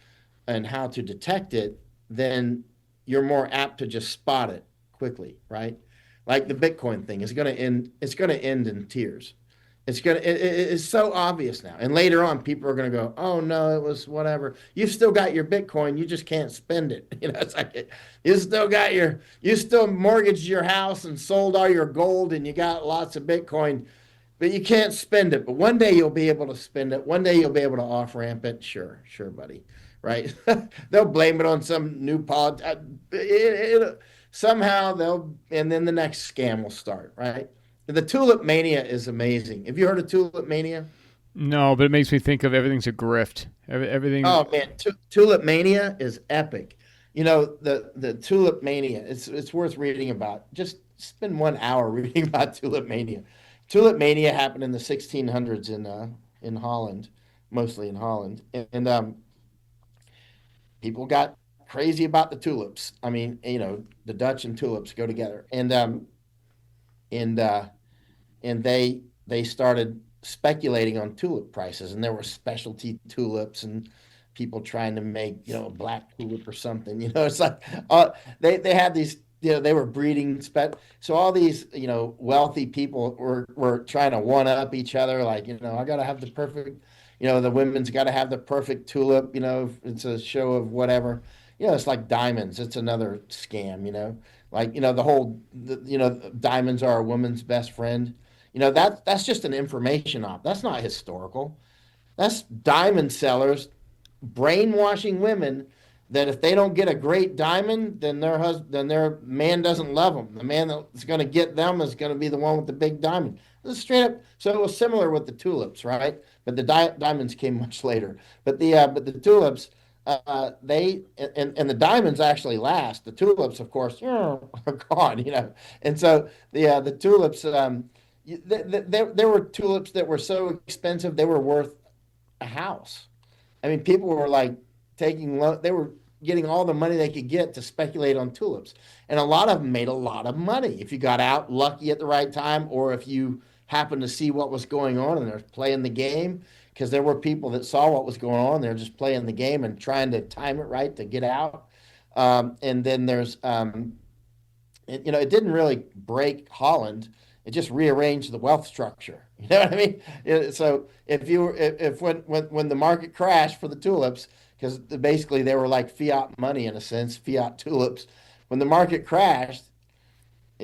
and how to detect it, then you're more apt to just spot it quickly, right? Like the Bitcoin thing is going to end. It's going to end in tears. It's so obvious now. And later on, people are going to go, "Oh no, it was whatever. You've still got your Bitcoin. You just can't spend it." It's like you still mortgaged your house and sold all your gold, and you got lots of Bitcoin, but you can't spend it. But one day you'll be able to spend it. One day you'll be able to off ramp it. Sure, buddy. Right? They'll blame it on some new policy. Somehow and then the next scam will start. Right? The tulip mania is amazing. Have you heard of tulip mania? No, but it makes me think of everything's a grift. Everything. Oh man, tulip mania is epic. The tulip mania. It's worth reading about. Just spend 1 hour reading about tulip mania. Tulip mania happened in the 1600s in Holland, mostly in Holland, and people got crazy about the tulips. I mean, the Dutch and tulips go together, and they started speculating on tulip prices, and there were specialty tulips and people trying to make a black tulip or something. It's like they had these. They were breeding so all these wealthy people were trying to one up each other. Like I got to have the perfect. The women's got to have the perfect tulip. It's a show of whatever. It's like diamonds. It's another scam. Like diamonds are a woman's best friend. That's just an information op. That's not historical. That's diamond sellers brainwashing women that if they don't get a great diamond, then their man doesn't love them. The man that's going to get them is going to be the one with the big diamond. This is straight up. So it was similar with the tulips, right? But the diamonds came much later. But the tulips, the diamonds actually last. The tulips, of course, are gone. And so the tulips. There were tulips that were so expensive they were worth a house. I mean, people were like they were getting all the money they could get to speculate on tulips, and a lot of them made a lot of money if you got out lucky at the right time, or if you happened to see what was going on and they're playing the game. Because there were people that saw what was going on, they're just playing the game and trying to time it right to get out. And then there's, it didn't really break Holland. It just rearranged the wealth structure. You know what I mean? So if when the market crashed for the tulips, because basically they were like fiat money in a sense, fiat tulips. When the market crashed,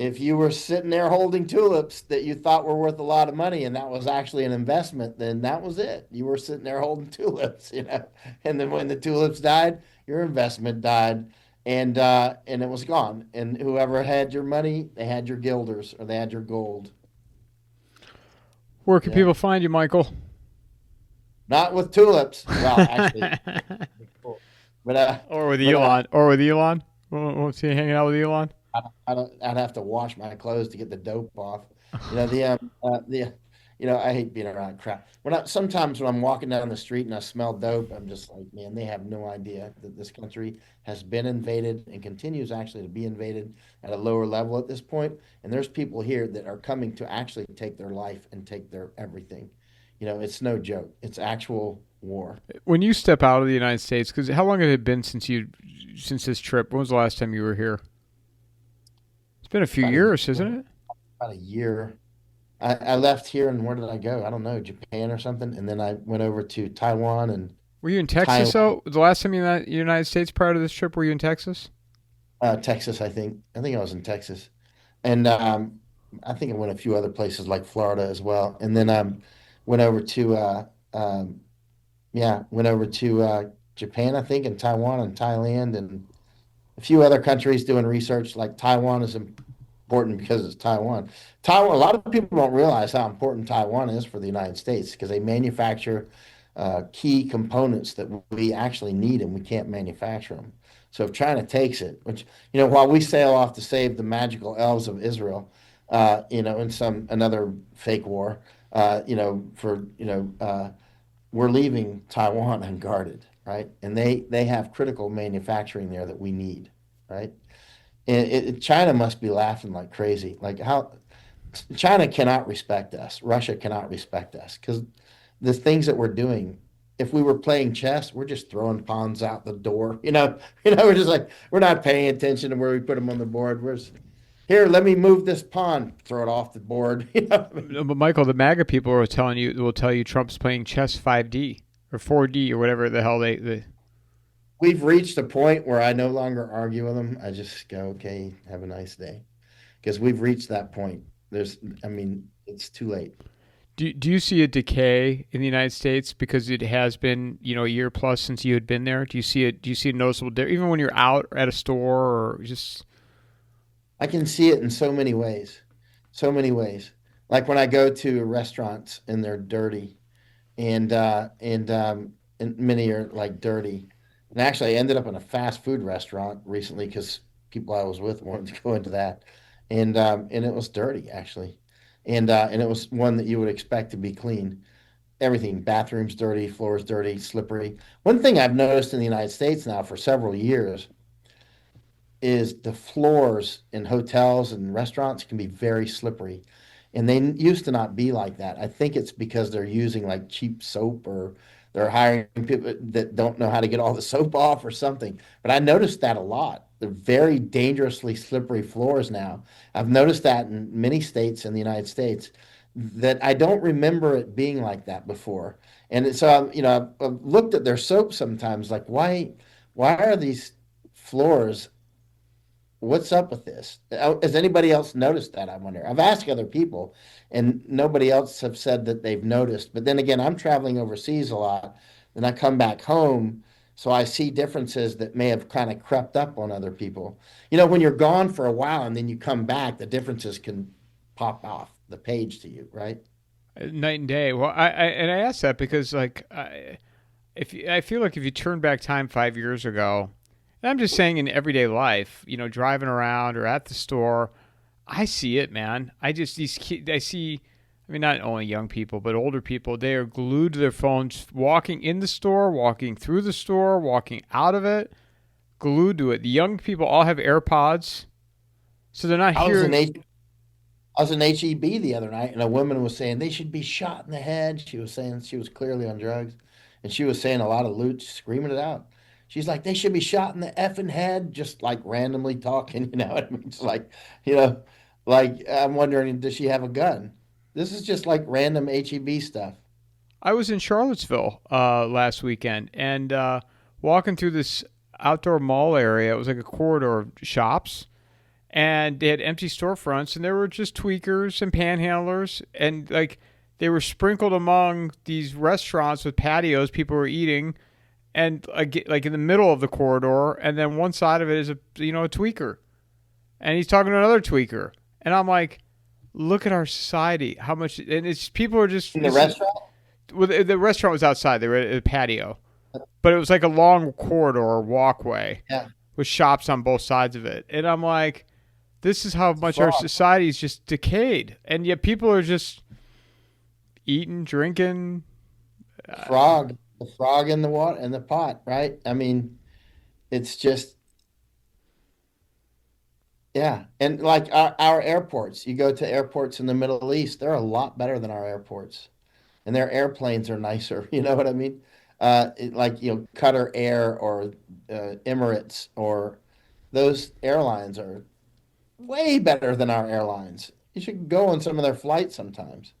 If you were sitting there holding tulips that you thought were worth a lot of money and that was actually an investment, then that was it. You were sitting there holding tulips, And then when the tulips died, your investment died and it was gone. And whoever had your money, they had your guilders or they had your gold. Where can Yeah. people find you, Michael? Not with tulips. Well, actually, cool. But Or with but Elon? Or with Elon? What's he hanging out with Elon? I'd have to wash my clothes to get the dope off. The I hate being around crap. Sometimes when I'm walking down the street and I smell dope, I'm just like, man, they have no idea that this country has been invaded and continues actually to be invaded at a lower level at this point. And there's people here that are coming to actually take their life and take their everything. It's no joke. It's actual war. When you step out of the United States, because how long had it been since this trip? When was the last time you were here? It's been a few About years, isn't it? about a year. I left here and where did I go? I don't know, Japan or something. And then I went over to Taiwan and Were you in Texas? Thailand, Oh, the last time you were in the United States prior to this trip, were you in Texas? Texas, I think. I think I was in Texas. And I think I went a few other places like Florida as well. And then went over to went over to Japan, I think, and Taiwan and Thailand and a few other countries doing research. Like Taiwan is important because it's Taiwan. Taiwan, a lot of people don't realize how important Taiwan is for the United States because they manufacture key components that we actually need and we can't manufacture them. So if China takes it, which, while we sail off to save the magical elves of Israel, in some another fake war, we're leaving Taiwan unguarded, right? And they have critical manufacturing there that we need, right? And China must be laughing like crazy. Like how China cannot respect us. Russia cannot respect us because the things that we're doing, if we were playing chess, we're just throwing pawns out the door. We're just like we're not paying attention to where we put them on the board. Here, let me move this pawn, throw it off the board. No, but Michael, the MAGA people will tell you Trump's playing chess 5D or 4D or whatever the hell they. We've reached a point where I no longer argue with them. I just go, okay, have a nice day, because we've reached that point. It's too late. Do you see a decay in the United States because it has been a year plus since you had been there? Do you see it? Do you see a noticeable difference even when you're out at a store or just? I can see it in so many ways, so many ways. Like when I go to restaurants and they're dirty, and many are like dirty. And actually, I ended up in a fast food restaurant recently because people I was with wanted to go into that, and it was dirty actually, and it was one that you would expect to be clean. Everything, bathrooms dirty, floors dirty, slippery. One thing I've noticed in the United States now for several years is the floors in hotels and restaurants can be very slippery. And they used to not be like that. I think it's because they're using like cheap soap or they're hiring people that don't know how to get all the soap off or something. But I noticed that a lot. They're very dangerously slippery floors now. I've noticed that in many states in the United States that I don't remember it being like that before. And so, I've looked at their soap sometimes, like why are these floors, what's up with this? Has anybody else noticed that? I wonder. I've asked other people, and nobody else have said that they've noticed. But then again, I'm traveling overseas a lot, and I come back home, so I see differences that may have kind of crept up on other people. When you're gone for a while and then you come back, the differences can pop off the page to you, right? Night and day. Well, I asked that because I feel like if you turn back time 5 years ago, and I'm just saying in everyday life, driving around or at the store, I see it, man. I just these kids, I see. I mean, not only young people, but older people. They are glued to their phones, walking in the store, walking through the store, walking out of it, glued to it. The young people all have AirPods, so they're not I was in hearing. I was in HEB the other night, and a woman was saying they should be shot in the head. She was saying she was clearly on drugs, and she was saying a lot of loot, screaming it out. She's like, they should be shot in the effing head, just like randomly talking. What I mean? It's like, you know, like I'm wondering, does she have a gun? This is just like random HEB stuff. I was in Charlottesville last weekend and walking through this outdoor mall area. It was like a corridor of shops, and they had empty storefronts, and there were just tweakers and panhandlers, and like they were sprinkled among these restaurants with patios people were eating, and like in the middle of the corridor, and then one side of it is a tweaker, and he's talking to another tweaker, and I'm like, look at our society, how much, and it's people are just In the restaurant? well, the restaurant was outside, they were at a patio, but it was like a long corridor or walkway Yeah. with shops on both sides of it, and I'm like, this is how much our Frog. society is just decayed, and yet people are just eating, drinking. Frog. The frog in the water in the pot, right? I mean, it's just yeah. And like our airports, you go to airports in the Middle East, they're a lot better than our airports. And their airplanes are nicer. You know what I mean? Like Qatar Air or Emirates or those airlines are way better than our airlines. You should go on some of their flights sometimes.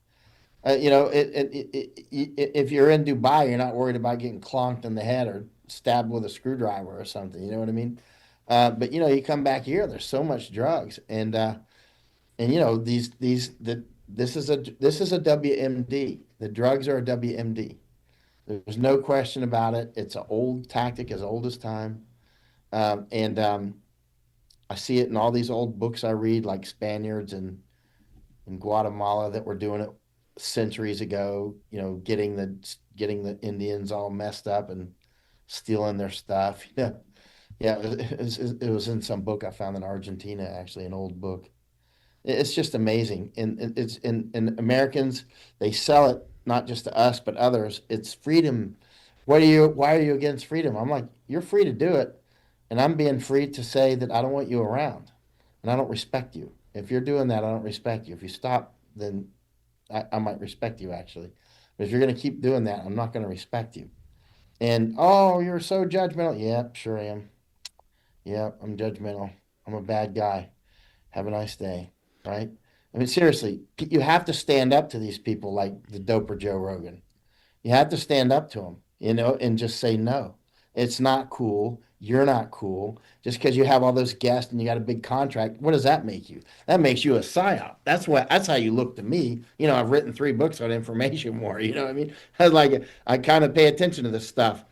If you're in Dubai, you're not worried about getting clonked in the head or stabbed with a screwdriver or something. You know what I mean? But you come back here, there's so much drugs, and this is a WMD. The drugs are a WMD. There's no question about it. It's an old tactic, as old as time, and I see it in all these old books I read, like Spaniards and in Guatemala that were doing it centuries ago. Getting the Indians all messed up and stealing their stuff. Yeah, yeah. It was in some book I found in Argentina, actually, an old book. It's just amazing, and it's and Americans, they sell it not just to us but others. It's freedom. Why are you against freedom? I'm like, you're free to do it, and I'm being free to say that I don't want you around, and I don't respect you. If you're doing that, I don't respect you. If you stop, then I might respect you actually. But if you're going to keep doing that, I'm not going to respect you. And oh, you're so judgmental. Yep, sure am. Yep, I'm judgmental. I'm a bad guy. Have a nice day. Right? I mean, seriously, you have to stand up to these people like the doper Joe Rogan. You have to stand up to them, and just say no. It's not cool. You're not cool. Just because you have all those guests and you got a big contract, what does that make you? That makes you a psyop. That's how you look to me. I've written 3 books on information war. You know what I mean? I kind of pay attention to this stuff.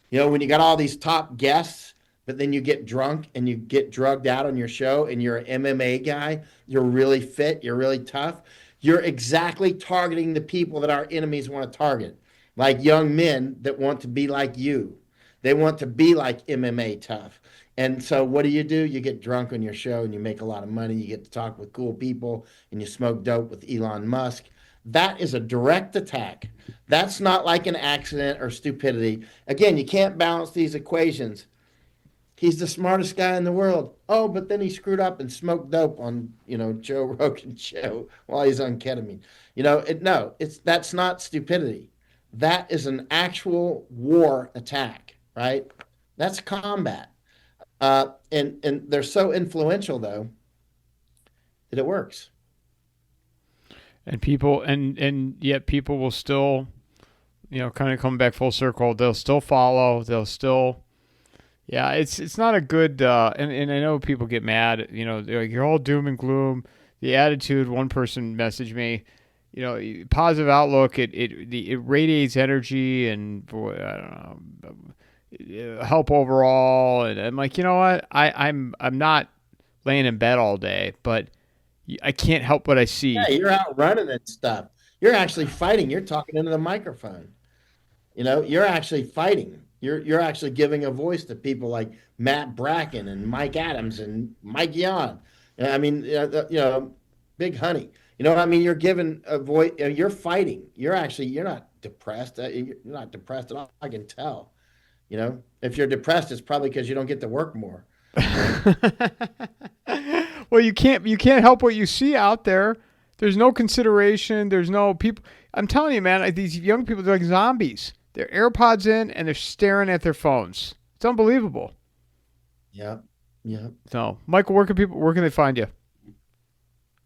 When you got all these top guests, but then you get drunk and you get drugged out on your show and you're an MMA guy, you're really fit, you're really tough, you're exactly targeting the people that our enemies want to target, like young men that want to be like you. They want to be like MMA tough. And so what do? You get drunk on your show and you make a lot of money. You get to talk with cool people and you smoke dope with Elon Musk. That is a direct attack. That's not like an accident or stupidity. Again, you can't balance these equations. He's the smartest guy in the world. Oh, but then he screwed up and smoked dope on, Joe Rogan's show while he's on ketamine. No, that's not stupidity. That is an actual war attack, right? That's combat. And they're so influential though that it works. And people and yet people will still, kind of come back full circle. They'll still follow. They'll still, yeah. It's not a good. And I know people get mad. They're like, you're all doom and gloom. The attitude. One person messaged me. Positive outlook. It radiates energy and I don't know, help overall. And I'm like, you know what? I'm not laying in bed all day, but I can't help what I Yeah, see. you're out running and stuff. You're actually fighting. You're talking into the microphone. You're actually fighting. You're actually giving a voice to people like Matt Bracken and Mike Adams and Mike Yon. I mean, Big Honey. You know what I mean? You're giving a voice. You're fighting. You're not depressed. You're not depressed at all. I can tell. If you're depressed, it's probably because you don't get to work more. Right? Well, you can't help what you see out there. There's no consideration. There's no people. I'm telling you, man, these young people, they're like zombies. They're AirPods in and they're staring at their phones. It's unbelievable. Yeah. Yeah. So, Michael, where can they find you?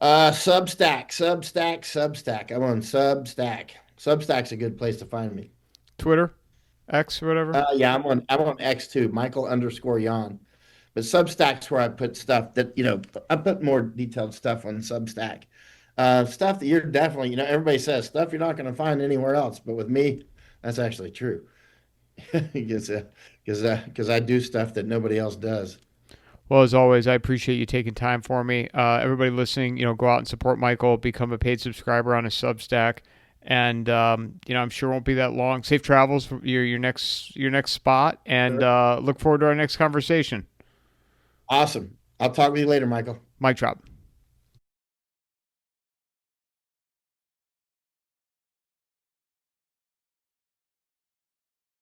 Substack. I'm on Substack. Substack's a good place to find me. Twitter, X, whatever. Yeah, I'm on X too, Michael _Yon. But Substack's where I put stuff that, I put more detailed stuff on Substack. Stuff that you're definitely, everybody says stuff you're not going to find anywhere else. But with me, that's actually true. Because I do stuff that nobody else does. Well, as always, I appreciate you taking time for me. Everybody listening, go out and support Michael, become a paid subscriber on his Substack, and I'm sure it won't be that long. Safe travels for your next spot, and Sure. look forward to our next conversation. Awesome. I'll talk with you later, Michael. Mic drop.